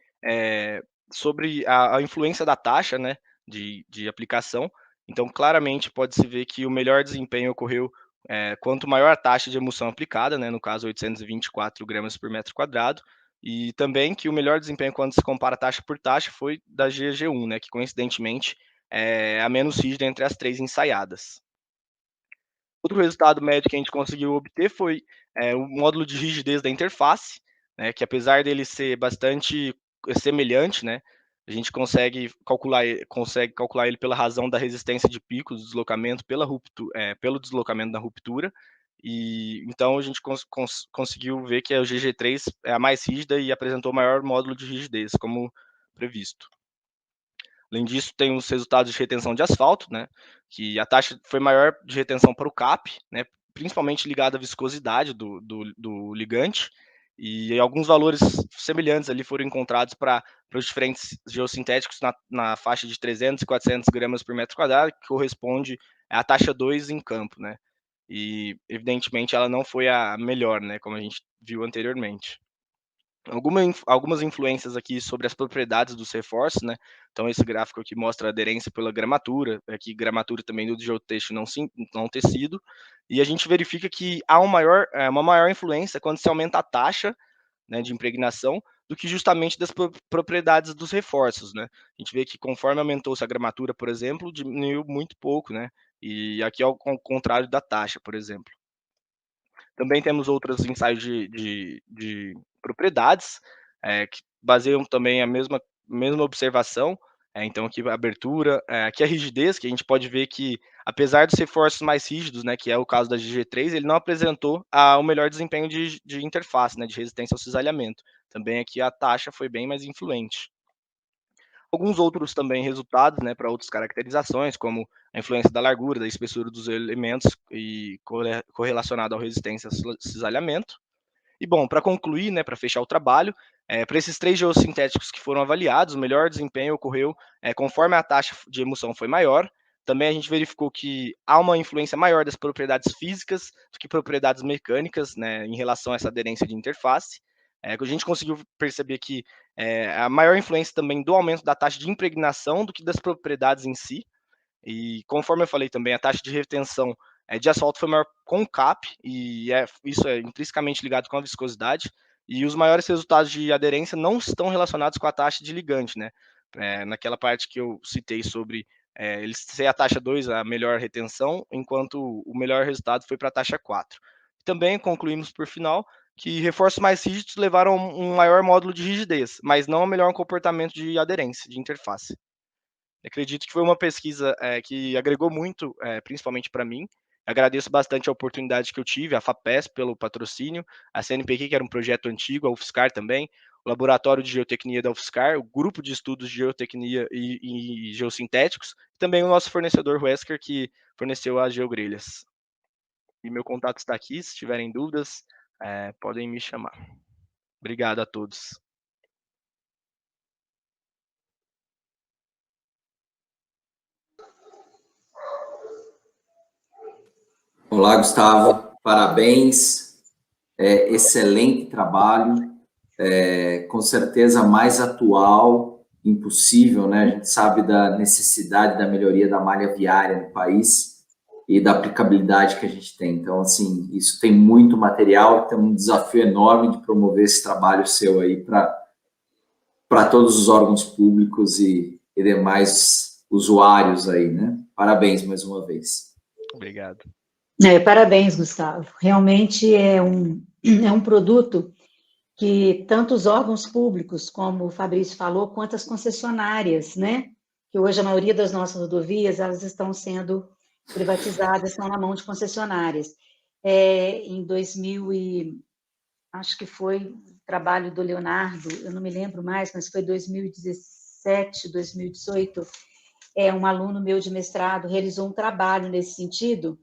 S5: sobre a influência da taxa, né, de aplicação. Então, claramente, pode-se ver que o melhor desempenho ocorreu quanto maior a taxa de emulsão aplicada, né, no caso 824 gramas por metro quadrado, e também que o melhor desempenho quando se compara taxa por taxa foi da GG1, né, que coincidentemente é a menos rígida entre as 3 ensaiadas. Outro resultado médio que a gente conseguiu obter foi o módulo de rigidez da interface, né, que apesar dele ser bastante semelhante, né, a gente consegue calcular ele pela razão da resistência de pico do deslocamento pelo deslocamento da ruptura, e então a gente conseguiu ver que a GG3 é a mais rígida e apresentou maior módulo de rigidez, como previsto. Além disso, tem os resultados de retenção de asfalto, né, que a taxa foi maior de retenção para o CAP, né, principalmente ligada à viscosidade do ligante, e alguns valores semelhantes ali foram encontrados para os diferentes geossintéticos na faixa de 300 e 400 gramas por metro quadrado, que corresponde à taxa 2 em campo, né, e evidentemente ela não foi a melhor, né, como a gente viu anteriormente. Algumas influências aqui sobre as propriedades dos reforços, né? Então, esse gráfico aqui mostra a aderência pela gramatura, aqui gramatura também do geotexto não tecido, e a gente verifica que há uma maior influência quando se aumenta a taxa, né, de impregnação do que justamente das propriedades dos reforços, né? A gente vê que conforme aumentou-se a gramatura, por exemplo, diminuiu muito pouco, né? E aqui é o contrário da taxa, por exemplo. Também temos outros ensaios de propriedades, que baseiam também a mesma observação, Então, aqui a abertura, aqui a rigidez, que a gente pode ver que, apesar dos reforços mais rígidos, né, que é o caso da GG3, ele não apresentou o melhor desempenho de interface, né, de resistência ao cisalhamento. Também aqui a taxa foi bem mais influente. Alguns outros também resultados, né, para outras caracterizações, como a influência da largura, da espessura dos elementos e correlacionado à resistência ao cisalhamento. E, bom, para concluir, né, para fechar o trabalho, para esses 3 geossintéticos que foram avaliados, o melhor desempenho ocorreu conforme a taxa de emulsão foi maior. Também a gente verificou que há uma influência maior das propriedades físicas do que propriedades mecânicas, né, em relação a essa aderência de interface. A gente conseguiu perceber que a maior influência também do aumento da taxa de impregnação do que das propriedades em si. E conforme eu falei também, a taxa de retenção de asfalto foi maior com o CAP, e isso é intrinsecamente ligado com a viscosidade, e os maiores resultados de aderência não estão relacionados com a taxa de ligante, né? Naquela parte que eu citei sobre eles ser a taxa 2 a melhor retenção, enquanto o melhor resultado foi para a taxa 4. Também concluímos por final que reforços mais rígidos levaram a um maior módulo de rigidez, mas não a melhor comportamento de aderência, de interface. Acredito que foi uma pesquisa que agregou muito, principalmente para mim. Agradeço bastante a oportunidade que eu tive, a FAPESP pelo patrocínio, a CNPq, que era um projeto antigo, a UFSCar também, o Laboratório de Geotecnia da UFSCar, o Grupo de Estudos de Geotecnia e Geossintéticos, e também o nosso fornecedor Wesker, que forneceu as geogrelhas. E meu contato está aqui, se tiverem dúvidas, podem me chamar. Obrigado a todos.
S1: Olá, Gustavo, parabéns, excelente trabalho, com certeza mais atual, impossível, né? A gente sabe da necessidade da melhoria da malha viária no país e da aplicabilidade que a gente tem. Então, assim, isso tem muito material, tem um desafio enorme de promover esse trabalho seu aí para todos os órgãos públicos e demais usuários aí, né? Parabéns mais uma vez.
S5: Obrigado.
S2: Parabéns, Gustavo. Realmente é um produto que tanto os órgãos públicos, como o Fabrício falou, quanto as concessionárias, né? Que hoje a maioria das nossas rodovias, elas estão sendo privatizadas, estão na mão de concessionárias. Em 2000 acho que foi o trabalho do Leonardo, eu não me lembro mais, mas foi 2017, 2018, um aluno meu de mestrado realizou um trabalho nesse sentido,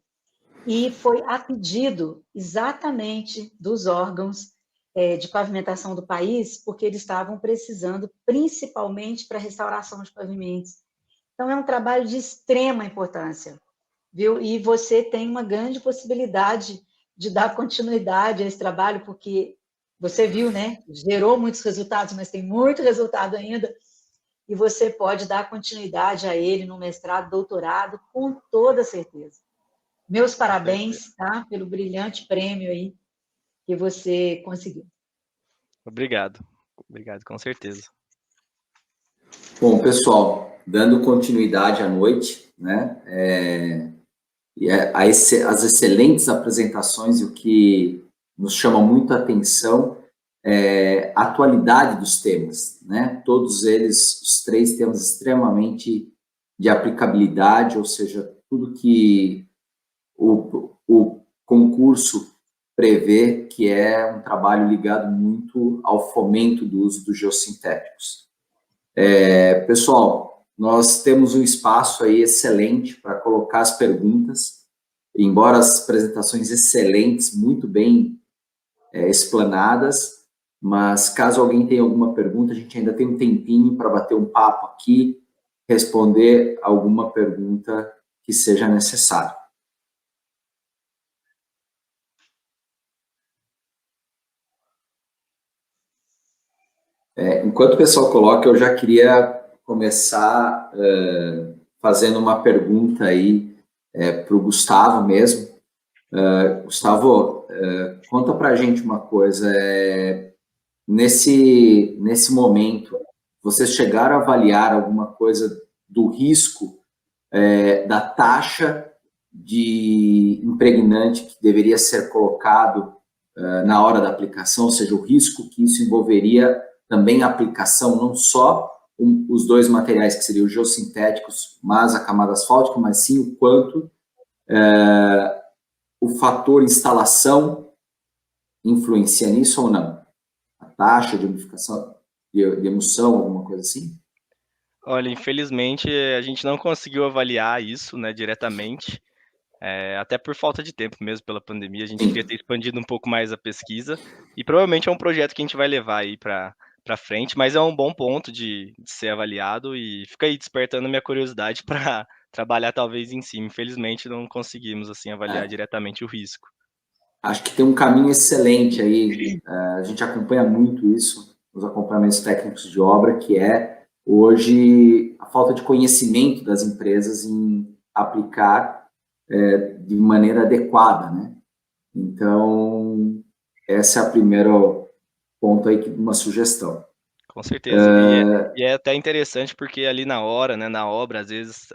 S2: e foi a pedido exatamente dos órgãos de pavimentação do país, porque eles estavam precisando, principalmente para restauração de pavimentos. Então, é um trabalho de extrema importância, viu? E você tem uma grande possibilidade de dar continuidade a esse trabalho, porque você viu, né? Gerou muitos resultados, mas tem muito resultado ainda, e você pode dar continuidade a ele no mestrado, doutorado, com toda certeza. Meus parabéns, tá? Pelo brilhante prêmio aí que você conseguiu.
S5: Obrigado, com certeza.
S1: Bom, pessoal, dando continuidade à noite, né? As excelentes apresentações e o que nos chama muito a atenção é a atualidade dos temas, né? Todos eles, os 3 temas extremamente de aplicabilidade, ou seja, tudo que o concurso prevê, que é um trabalho ligado muito ao fomento do uso dos geossintéticos. Pessoal, nós temos um espaço aí excelente para colocar as perguntas, embora as apresentações excelentes, muito bem explanadas, mas caso alguém tenha alguma pergunta, a gente ainda tem um tempinho para bater um papo aqui, responder alguma pergunta que seja necessária. Enquanto o pessoal coloca, eu já queria começar fazendo uma pergunta aí para o Gustavo mesmo. Gustavo, conta para a gente uma coisa. Nesse momento, vocês chegaram a avaliar alguma coisa do risco da taxa de impregnante que deveria ser colocado na hora da aplicação, ou seja, o risco que isso envolveria também a aplicação, não só os dois materiais que seriam geossintéticos, mas a camada asfáltica, mas sim o quanto o fator instalação influencia nisso ou não? A taxa de umidificação, de emulsão, alguma coisa assim?
S5: Olha, infelizmente a gente não conseguiu avaliar isso, né, diretamente, até por falta de tempo mesmo, pela pandemia. A gente queria ter expandido um pouco mais a pesquisa e provavelmente é um projeto que a gente vai levar aí para frente, mas é um bom ponto de ser avaliado e fica aí despertando a minha curiosidade para trabalhar talvez em cima. Infelizmente não conseguimos assim avaliar diretamente o risco.
S1: Acho que tem um caminho excelente aí, a gente acompanha muito isso, os acompanhamentos técnicos de obra, que é hoje a falta de conhecimento das empresas em aplicar de maneira adequada, né? Então, esse é o primeiro ponto aí, uma sugestão.
S5: Com certeza, e é até interessante porque ali na hora, né, na obra, às vezes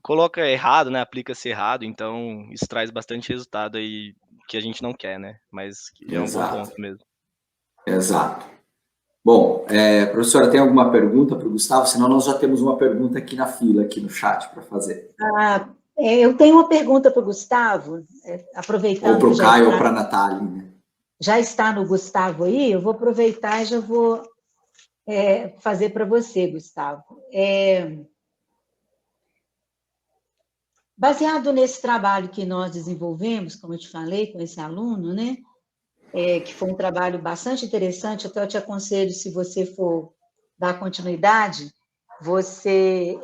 S5: coloca errado, né, aplica-se errado, então isso traz bastante resultado aí que a gente não quer, né, mas é um bom ponto mesmo.
S1: Exato. Bom, professora, tem alguma pergunta para o Gustavo? Senão nós já temos uma pergunta aqui na fila, aqui no chat, para fazer.
S2: Eu tenho uma pergunta para o Gustavo, aproveitando...
S1: Ou para o Caio ou para a Natália, né?
S2: Já está no Gustavo aí, eu vou aproveitar e já vou fazer para você, Gustavo. Baseado nesse trabalho que nós desenvolvemos, como eu te falei, com esse aluno, né? Que foi um trabalho bastante interessante, até eu te aconselho, se você for dar continuidade, você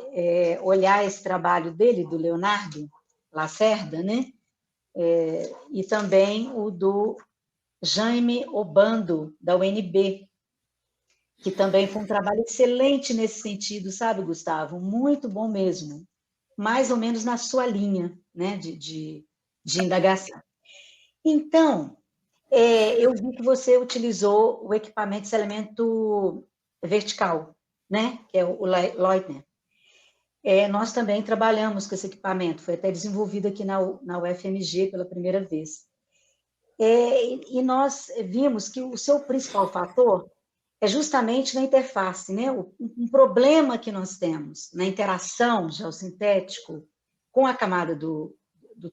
S2: olhar esse trabalho dele, do Leonardo Lacerda, né? E também o do Jaime Obando, da UNB, que também foi um trabalho excelente nesse sentido, sabe, Gustavo? Muito bom mesmo. Mais ou menos na sua linha, né, de indagação. Então, eu vi que você utilizou o equipamento de elemento vertical, né, que é o Leutner. Nós também trabalhamos com esse equipamento, foi até desenvolvido aqui na UFMG pela primeira vez. E nós vimos que o seu principal fator é justamente na interface, né? Um problema que nós temos na interação geossintético com a camada do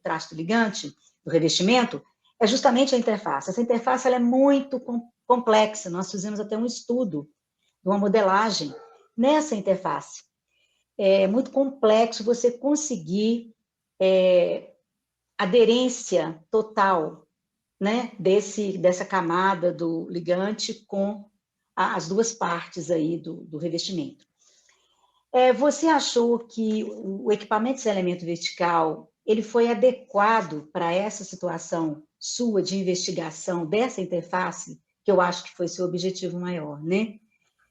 S2: trasto ligante, do revestimento, é justamente a interface. Essa interface ela é muito complexa, nós fizemos até um estudo de uma modelagem nessa interface. É muito complexo você conseguir aderência total, né, dessa camada do ligante com as duas partes aí do revestimento. Você achou que o equipamento de elemento vertical ele foi adequado para essa situação sua de investigação dessa interface, que eu acho que foi seu objetivo maior, né?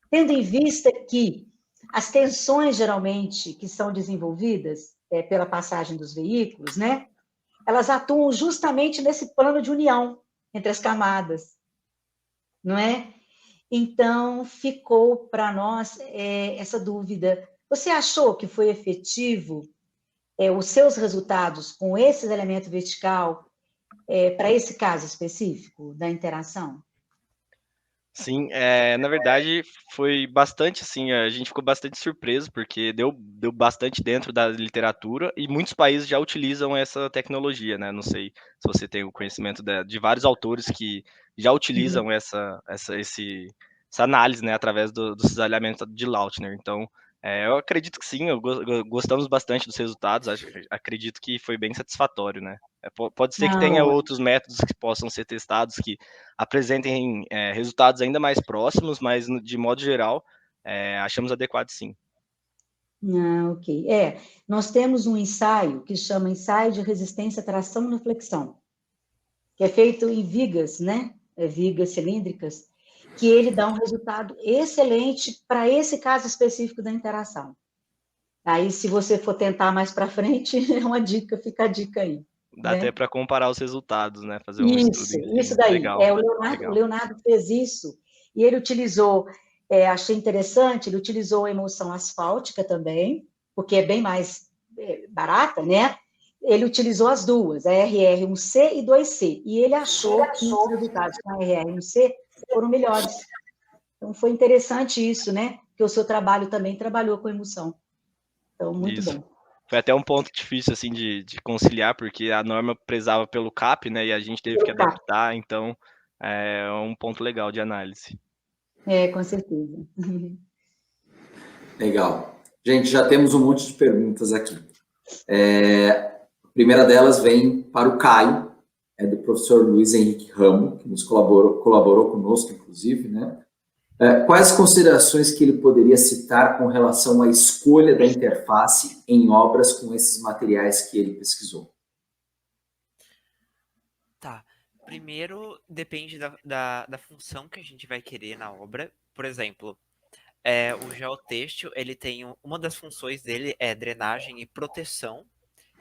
S2: Tendo em vista que as tensões, geralmente, que são desenvolvidas pela passagem dos veículos, né? Elas atuam justamente nesse plano de união entre as camadas, não é? Então, ficou para nós essa dúvida. Você achou que foi efetivo os seus resultados com esse elemento vertical para esse caso específico da interação?
S5: Sim, na verdade foi bastante assim, a gente ficou bastante surpreso, porque deu bastante dentro da literatura e muitos países já utilizam essa tecnologia, né? Não sei se você tem o conhecimento de vários autores que já utilizam essa análise, né, através do cisalhamento de Lautner. Então, eu acredito que sim, gostamos bastante dos resultados, acredito que foi bem satisfatório, né? Pode ser que tenha outros métodos que possam ser testados que apresentem resultados ainda mais próximos, mas de modo geral, achamos adequado sim.
S2: Ok. Nós temos um ensaio que chama ensaio de resistência à tração na flexão, que é feito em vigas, né? Vigas cilíndricas, que ele dá um resultado excelente para esse caso específico da interação. Aí, se você for tentar mais para frente, é uma dica, fica a dica aí.
S5: Dá até para comparar os resultados, né? Fazer um estudo.
S2: Isso daí.
S5: Legal,
S2: o Leonardo fez isso, e ele utilizou, achei interessante, ele utilizou a emulsão asfáltica também, porque é bem mais barata, né? Ele utilizou as duas, a RR1C e 2C, e ele achou que os resultados com a RR1C foram melhores. Então, foi interessante isso, né? porque o seu trabalho também trabalhou com emoção. Então, muito
S5: Isso.
S2: bom.
S5: Foi até um ponto difícil, assim, de conciliar, porque a norma prezava pelo CAP, né, e a gente teve que
S2: Pelo CAP.
S5: adaptar, então é um ponto legal de análise.
S2: Com certeza.
S1: Legal. Gente, já temos um monte de perguntas aqui. A primeira delas vem para o Caio, do professor Luiz Henrique Ramo, que nos colaborou conosco, inclusive, né? Quais considerações que ele poderia citar com relação à escolha da interface em obras com esses materiais que ele pesquisou?
S3: Tá. Primeiro, depende da função que a gente vai querer na obra. Por exemplo, o geotêxtil, ele tem uma das funções dele é drenagem e proteção.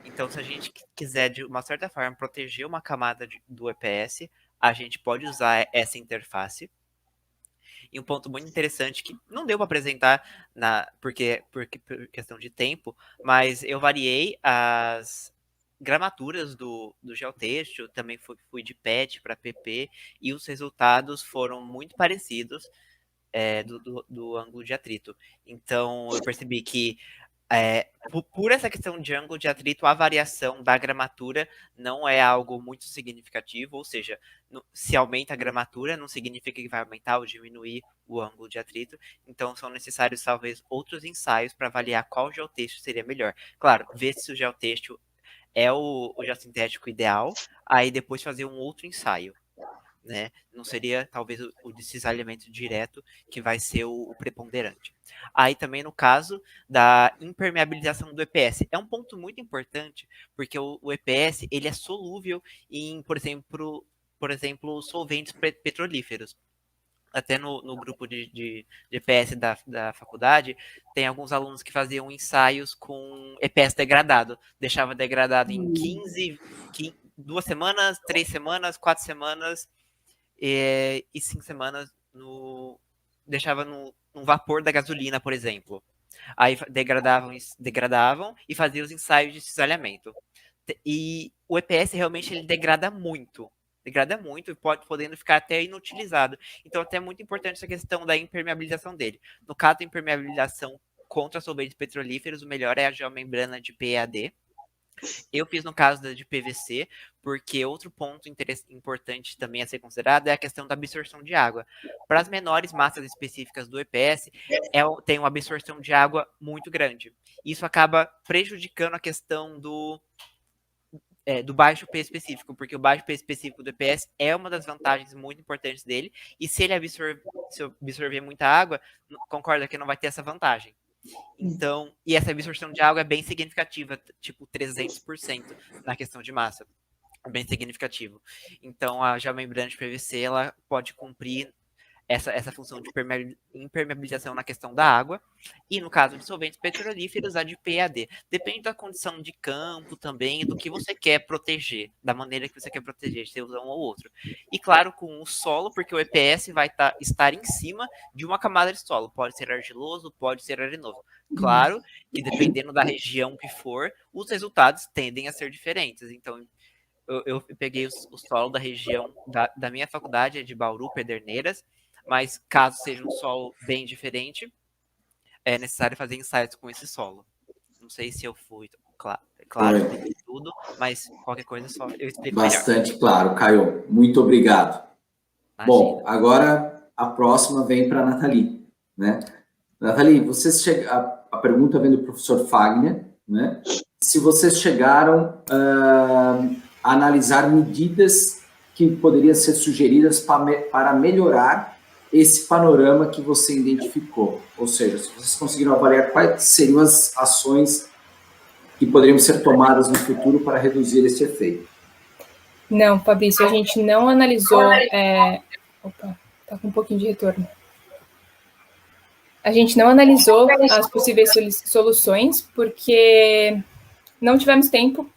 S3: Então, se a gente quiser, de uma certa forma, proteger uma camada do EPS, a gente pode usar essa interface. E um ponto muito interessante que não deu para apresentar porque por questão de tempo, mas eu variei as gramaturas do geotêxtil, também fui de PET para PP, e os resultados foram muito parecidos do ângulo de atrito. Então, eu percebi que por essa questão de ângulo de atrito, a variação da gramatura não é algo muito significativo, ou seja, se aumenta a gramatura, não significa que vai aumentar ou diminuir o ângulo de atrito, então são necessários talvez outros ensaios para avaliar qual geotêxtil seria melhor. Claro, ver se o geotêxtil é o geossintético ideal, aí depois fazer um outro ensaio. Né? Não seria talvez o de cisalhamento direto que vai ser o preponderante. Aí também no caso da impermeabilização do EPS, é um ponto muito importante, porque o EPS ele é solúvel em, por exemplo, solventes petrolíferos. Até no grupo de EPS da faculdade, tem alguns alunos que faziam ensaios com EPS degradado. Deixava degradado em 2 semanas, 3 semanas, 4 semanas, e 5 semanas deixava no vapor da gasolina, por exemplo. Aí degradavam e faziam os ensaios de cisalhamento. E o EPS realmente ele degrada muito e podendo ficar até inutilizado. Então até é muito importante essa questão da impermeabilização dele. No caso da impermeabilização contra solventes petrolíferos, o melhor é a geomembrana de PEAD. Eu fiz no caso de PVC, porque outro ponto importante também a ser considerado é a questão da absorção de água. Para as menores massas específicas do EPS, tem uma absorção de água muito grande. Isso acaba prejudicando a questão do baixo P específico, porque o baixo P específico do EPS é uma das vantagens muito importantes dele, e se ele absorver muita água, concorda que não vai ter essa vantagem. Então, e essa absorção de água é bem significativa, tipo 300% na questão de massa. É bem significativo. Então, a geomembrana de PVC, ela pode cumprir essa função de impermeabilização na questão da água, e no caso de solventes petrolíferos, a de PAD. Depende da condição de campo também, e do que você quer proteger, da maneira que você quer proteger, se usa um ou outro. E claro, com o solo, porque o EPS vai estar em cima de uma camada de solo, pode ser argiloso, pode ser arenoso. Claro que dependendo da região que for, os resultados tendem a ser diferentes. Então, eu peguei o solo da região da minha faculdade, é de Bauru, Pederneiras, mas caso seja um solo bem diferente, é necessário fazer ensaios com esse solo. Não sei se eu fui claro, expliquei tudo, mas qualquer coisa só eu explico
S1: Bastante
S3: melhor.
S1: Claro, Caio. Muito obrigado.
S3: Imagina.
S1: Bom, agora a próxima vem para a Nathalie, né? Nathalie, a pergunta vem do professor Fagner, né? Se vocês chegaram a analisar medidas que poderiam ser sugeridas para melhorar esse panorama que você identificou. Ou seja, se vocês conseguiram avaliar quais seriam as ações que poderiam ser tomadas no futuro para reduzir esse efeito.
S4: Não, Fabrício, a gente não analisou... Opa, tá com um pouquinho de retorno. A gente não analisou as possíveis soluções, porque não tivemos tempo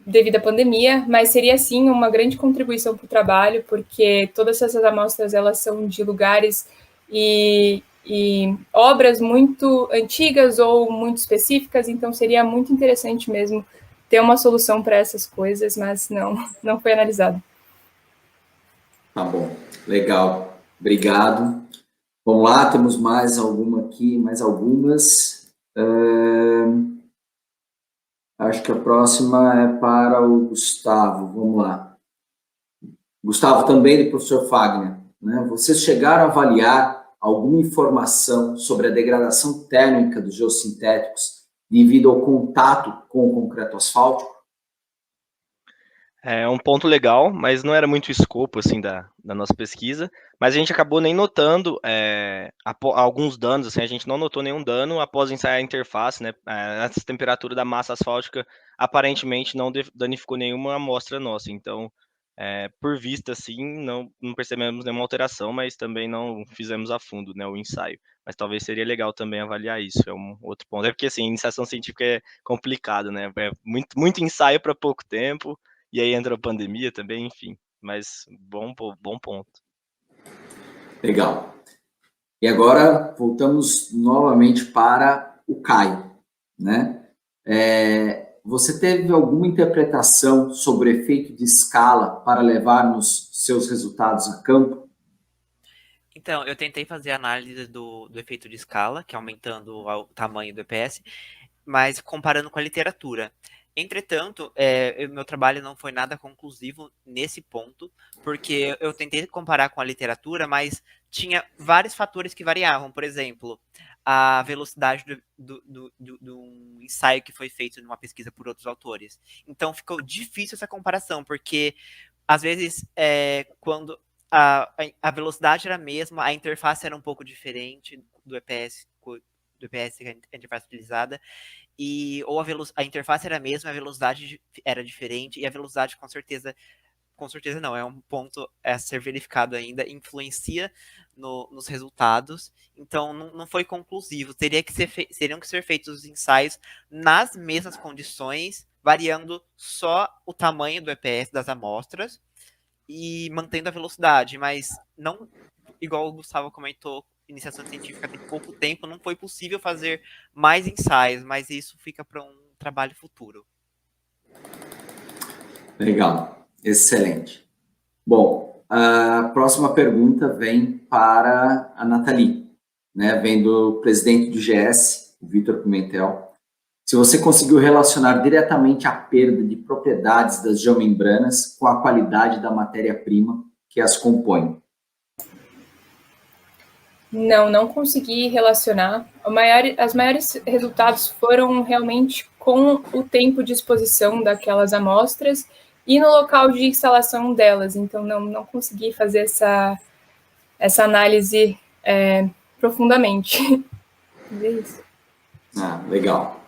S4: devido à pandemia, mas seria, sim, uma grande contribuição para o trabalho, porque todas essas amostras, elas são de lugares e obras muito antigas ou muito específicas, então seria muito interessante mesmo ter uma solução para essas coisas, mas não foi analisado.
S1: Tá bom, legal, obrigado. Vamos lá, temos mais alguma aqui, mais algumas. Acho que a próxima é para o Gustavo. Vamos lá. Gustavo, também do professor Fagner, né? Vocês chegaram a avaliar alguma informação sobre a degradação térmica dos geossintéticos devido ao contato com o concreto asfáltico?
S5: É um ponto legal, mas não era muito o escopo assim da nossa pesquisa, mas a gente acabou nem notando alguns danos, assim, a gente não notou nenhum dano após ensaiar a interface, né? Essa temperatura da massa asfáltica aparentemente não danificou nenhuma amostra nossa, então, por vista, assim, não percebemos nenhuma alteração, mas também não fizemos a fundo, né, o ensaio. Mas talvez seria legal também avaliar isso, é um outro ponto. É porque, assim, iniciação científica é complicado, né? É muito ensaio para pouco tempo. E aí entra a pandemia também, enfim. Mas bom ponto.
S1: Legal. E agora voltamos novamente para o Caio, né? Você teve alguma interpretação sobre o efeito de escala para levar seus resultados a campo?
S3: Então, eu tentei fazer a análise do efeito de escala, que é aumentando o tamanho do EPS, mas comparando com a literatura. Entretanto, meu trabalho não foi nada conclusivo nesse ponto, porque eu tentei comparar com a literatura, mas tinha vários fatores que variavam. Por exemplo, a velocidade do ensaio que foi feito numa pesquisa por outros autores. Então, ficou difícil essa comparação, porque, às vezes, quando a velocidade era a mesma, a interface era um pouco diferente do EPS, que é a interface utilizada, ou a interface era a mesma, a velocidade era diferente, e a velocidade com certeza não, é um ponto a ser verificado ainda, influencia nos resultados, então não foi conclusivo, teriam que ser feitos os ensaios nas mesmas condições, variando só o tamanho do EPS das amostras, e mantendo a velocidade, mas não, igual o Gustavo comentou, iniciação científica tem pouco tempo, não foi possível fazer mais ensaios, mas isso fica para um trabalho futuro.
S1: Legal, excelente. Bom, a próxima pergunta vem para a Nathalie, né? Vem do presidente do GS, o Vitor Pimentel. Se você conseguiu relacionar diretamente a perda de propriedades das geomembranas com a qualidade da matéria-prima que as compõe.
S4: Não consegui relacionar. As maiores resultados foram realmente com o tempo de exposição daquelas amostras e no local de instalação delas. Então, não consegui fazer essa análise profundamente. É isso.
S1: Legal.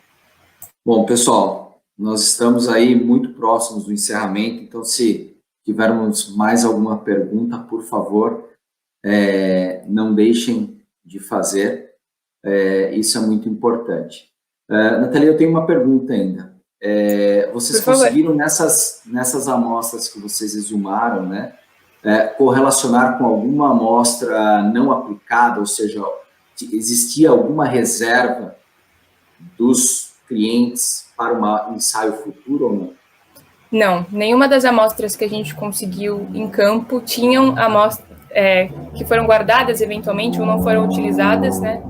S1: Bom, pessoal, nós estamos aí muito próximos do encerramento, então se tivermos mais alguma pergunta, por favor, não deixem de fazer, isso é muito importante. Nathalie, eu tenho uma pergunta ainda. Vocês conseguiram, nessas amostras que vocês exumaram, né, correlacionar com alguma amostra não aplicada, ou seja, existia alguma reserva dos clientes para um ensaio futuro ou não?
S4: Não, nenhuma das amostras que a gente conseguiu em campo tinham amostras que foram guardadas eventualmente ou não foram utilizadas, né?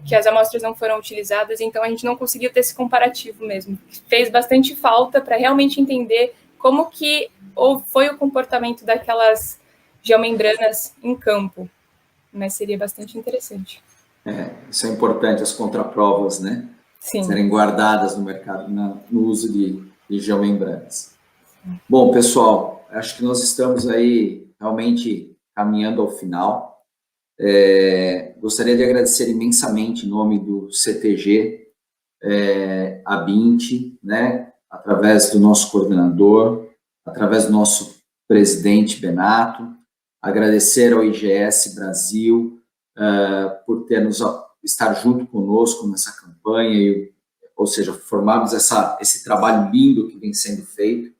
S4: Que as amostras não foram utilizadas, então a gente não conseguiu ter esse comparativo mesmo. Fez bastante falta para realmente entender como que foi o comportamento daquelas geomembranas em campo, mas seria bastante interessante.
S1: Isso é importante, as contraprovas, né?
S4: Sim.
S1: Serem guardadas no mercado, no uso de geomembranas. Bom, pessoal, acho que nós estamos aí realmente caminhando ao final. Gostaria de agradecer imensamente em nome do CTG, a BINT, né, através do nosso coordenador, através do nosso presidente Benato, agradecer ao IGS Brasil por estar junto conosco nessa campanha, ou seja, formarmos esse trabalho lindo que vem sendo feito.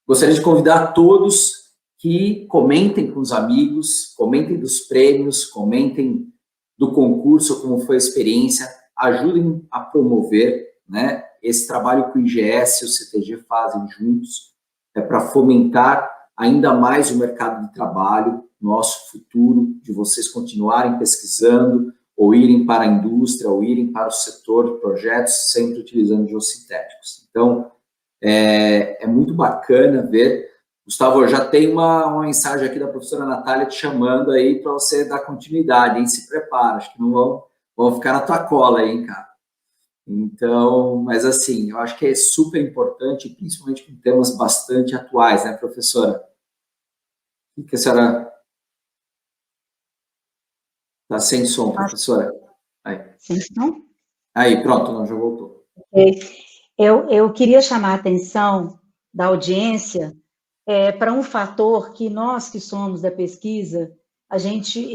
S1: Gostaria de convidar todos que comentem com os amigos, comentem dos prêmios, comentem do concurso, como foi a experiência, ajudem a promover, né, esse trabalho que o IGS e o CTG fazem juntos, para fomentar ainda mais o mercado de trabalho, nosso futuro, de vocês continuarem pesquisando, ou irem para a indústria, ou irem para o setor de projetos, sempre utilizando geossintéticos. Então, é muito bacana ver. Gustavo, já tem uma mensagem aqui da professora Natália te chamando aí para você dar continuidade, hein? Se prepara, acho que não vão ficar na tua cola aí, hein, cara. Então, mas assim, eu acho que é super importante, principalmente com temas bastante atuais, né, professora? O que a senhora... Está sem som, professora. Aí.
S2: Sem som?
S1: Aí, pronto, não, já voltou.
S2: Okay. Eu queria chamar a atenção da audiência para um fator que nós que somos da pesquisa,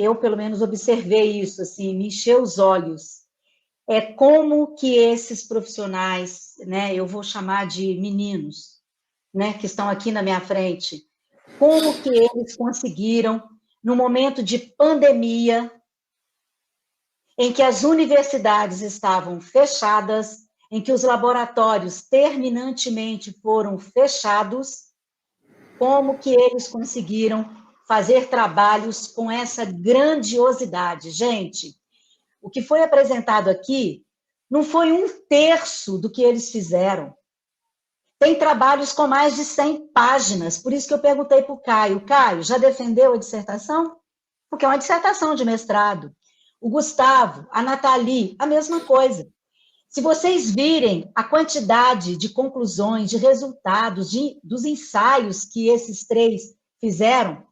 S2: eu pelo menos observei isso, assim, me encheu os olhos. É como que esses profissionais, né, eu vou chamar de meninos, né, que estão aqui na minha frente, como que eles conseguiram, no momento de pandemia, em que as universidades estavam fechadas, em que os laboratórios terminantemente foram fechados, como que eles conseguiram fazer trabalhos com essa grandiosidade? Gente, o que foi apresentado aqui não foi 1/3 do que eles fizeram. Tem trabalhos com mais de 100 páginas, por isso que eu perguntei para o Caio. Caio, já defendeu a dissertação? Porque é uma dissertação de mestrado. O Gustavo, a Nathalie, a mesma coisa. Se vocês virem a quantidade de conclusões, de resultados, dos ensaios que esses 3 fizeram,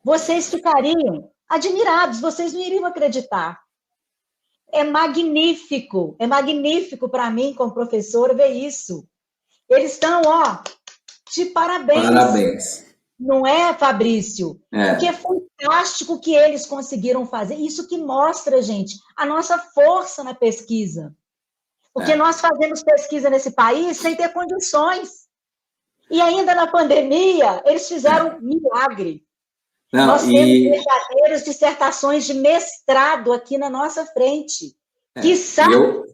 S2: vocês ficariam admirados, vocês não iriam acreditar. É magnífico para mim, como professora, ver isso. Eles estão, de parabéns.
S1: Parabéns.
S2: Não é, Fabrício? Porque é fantástico o que eles conseguiram fazer. Isso que mostra, gente, a nossa força na pesquisa. Porque nós fazemos pesquisa nesse país sem ter condições. E ainda na pandemia, eles fizeram um milagre. Nós temos verdadeiras dissertações de mestrado aqui na nossa frente. Quiçá o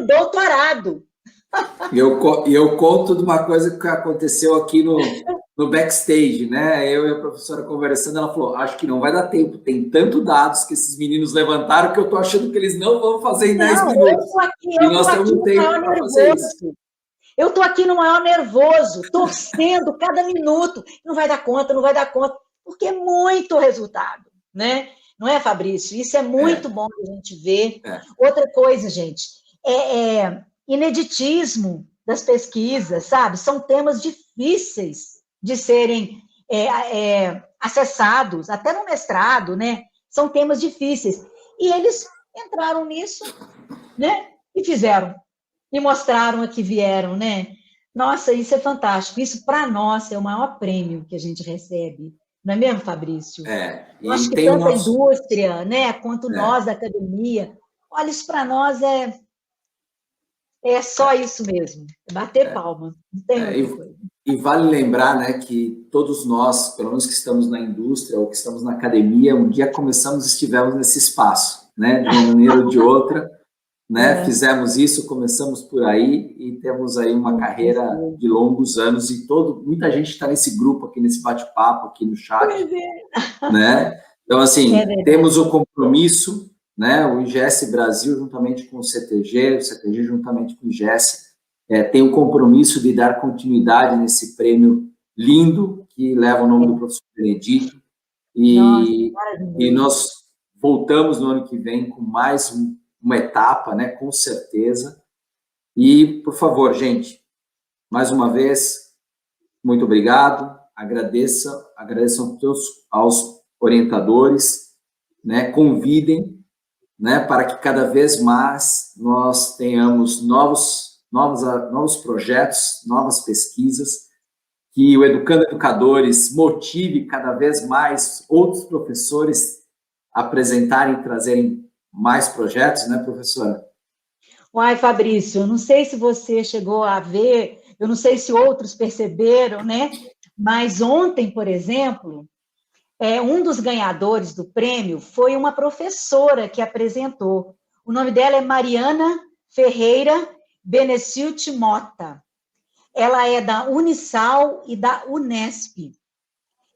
S2: doutorado.
S1: Eu conto de uma coisa que aconteceu aqui no backstage, né? Eu e a professora conversando, ela falou, acho que não vai dar tempo, tem tanto dados que esses meninos levantaram que eu tô achando que eles não vão fazer em 10 minutos. E nós temos um tempo para fazer isso.
S2: Eu estou aqui no maior nervoso, torcendo cada minuto. Não vai dar conta, porque é muito resultado, né? Não é, Fabrício? Isso é muito bom a gente ver. Outra coisa, gente, ineditismo das pesquisas, sabe? São temas difíceis de serem acessados, até no mestrado, né? São temas difíceis. E eles entraram nisso, né? E fizeram. E mostraram a que vieram, né? Nossa, isso é fantástico. Isso, para nós, é o maior prêmio que a gente recebe. Não é mesmo, Fabrício? Eu acho que tanto a indústria, né, quanto nós da academia, olha, isso para nós é só isso mesmo, é bater palma, não tem outra coisa.
S1: E vale lembrar, né, que todos nós, pelo menos que estamos na indústria ou que estamos na academia, um dia estivemos nesse espaço, né, de uma maneira ou de outra, né, fizemos isso, começamos por aí e temos aí uma carreira de longos anos e muita gente está nesse grupo aqui, nesse bate-papo aqui no chat, né? Então, assim, temos o compromisso, né? O IGS Brasil, juntamente com o CTG juntamente com o IGS, tem o compromisso de dar continuidade nesse prêmio lindo que leva o nome do professor Benedito. E nós voltamos no ano que vem com mais uma etapa, né? Com certeza. E, por favor, gente, mais uma vez, muito obrigado. Agradeçam aos orientadores, né? Convidem, né, para que cada vez mais nós tenhamos novos projetos, novas pesquisas, que o Educando Educadores motive cada vez mais outros professores a apresentarem e trazerem mais projetos, né, professora?
S2: Uai, Fabrício, eu não sei se você chegou a ver, eu não sei se outros perceberam, né, mas ontem, por exemplo, um dos ganhadores do prêmio foi uma professora que apresentou. O nome dela é Mariana Ferreira Benecilte Mota. Ela é da Unisal e da Unesp.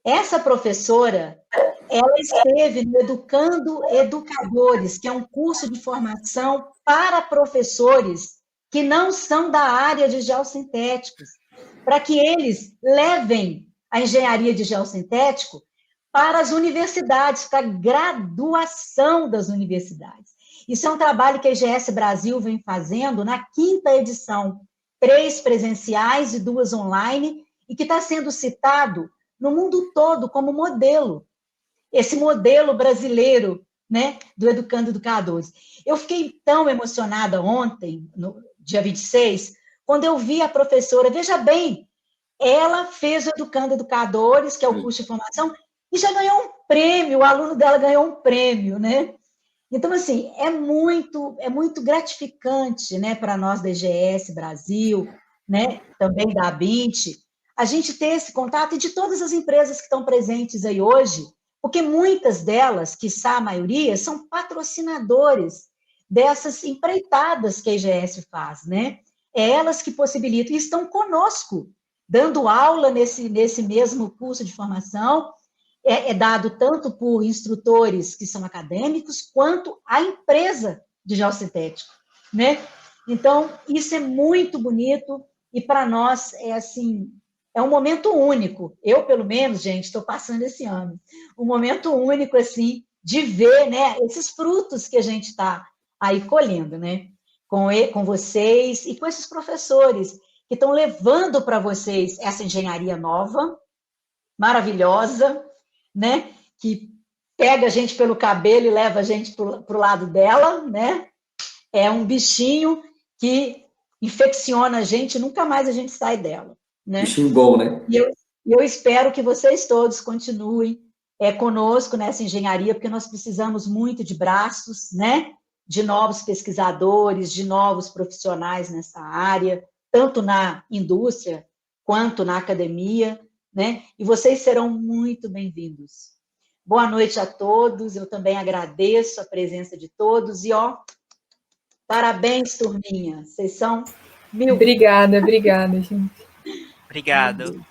S2: Essa professora, ela esteve no Educando Educadores, que é um curso de formação para professores que não são da área de geossintéticos, para que eles levem a engenharia de geossintético para as universidades, para a graduação das universidades. Isso é um trabalho que a IGS Brasil vem fazendo na 5ª edição, 3 presenciais e 2 online, e que está sendo citado no mundo todo como modelo. Esse modelo brasileiro, né, do Educando Educadores. Eu fiquei tão emocionada ontem, no dia 26, quando eu vi a professora, veja bem, ela fez o Educando Educadores, que é o curso de formação, e já ganhou um prêmio, o aluno dela ganhou um prêmio, né? Então, assim, é muito gratificante, né, para nós da IGS Brasil, né, também da ABINT, a gente ter esse contato e de todas as empresas que estão presentes aí hoje, porque muitas delas, quiçá a maioria, são patrocinadores dessas empreitadas que a IGS faz, né? É elas que possibilitam, e estão conosco, dando aula nesse mesmo curso de formação, é dado tanto por instrutores que são acadêmicos, quanto a empresa de geossintético, né? Então, isso é muito bonito, e para nós é assim, é um momento único. Eu, pelo menos, gente, estou passando esse ano. Um momento único, assim, de ver, né, esses frutos que a gente está aí colhendo, né? Com vocês e com esses professores que estão levando para vocês essa engenharia nova, maravilhosa, né? Que pega a gente pelo cabelo e leva a gente para o lado dela, né? É um bichinho que infecciona a gente, nunca mais a gente sai dela. Né?
S1: Bichinho bom, né?
S2: E eu espero que vocês todos continuem conosco nessa engenharia, porque nós precisamos muito de braços, né? De novos pesquisadores, de novos profissionais nessa área, tanto na indústria quanto na academia, né? E vocês serão muito bem-vindos. Boa noite a todos, eu também agradeço a presença de todos, e parabéns, turminha, vocês são mil.
S4: Obrigada, gente.
S3: Obrigado.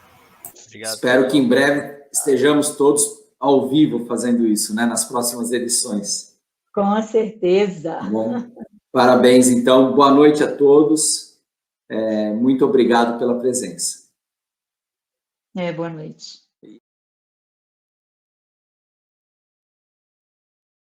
S1: Espero que em breve estejamos todos ao vivo fazendo isso, né, nas próximas edições.
S2: Com certeza.
S1: Bom, parabéns, então. Boa noite a todos. Muito obrigado pela presença.
S2: Boa noite.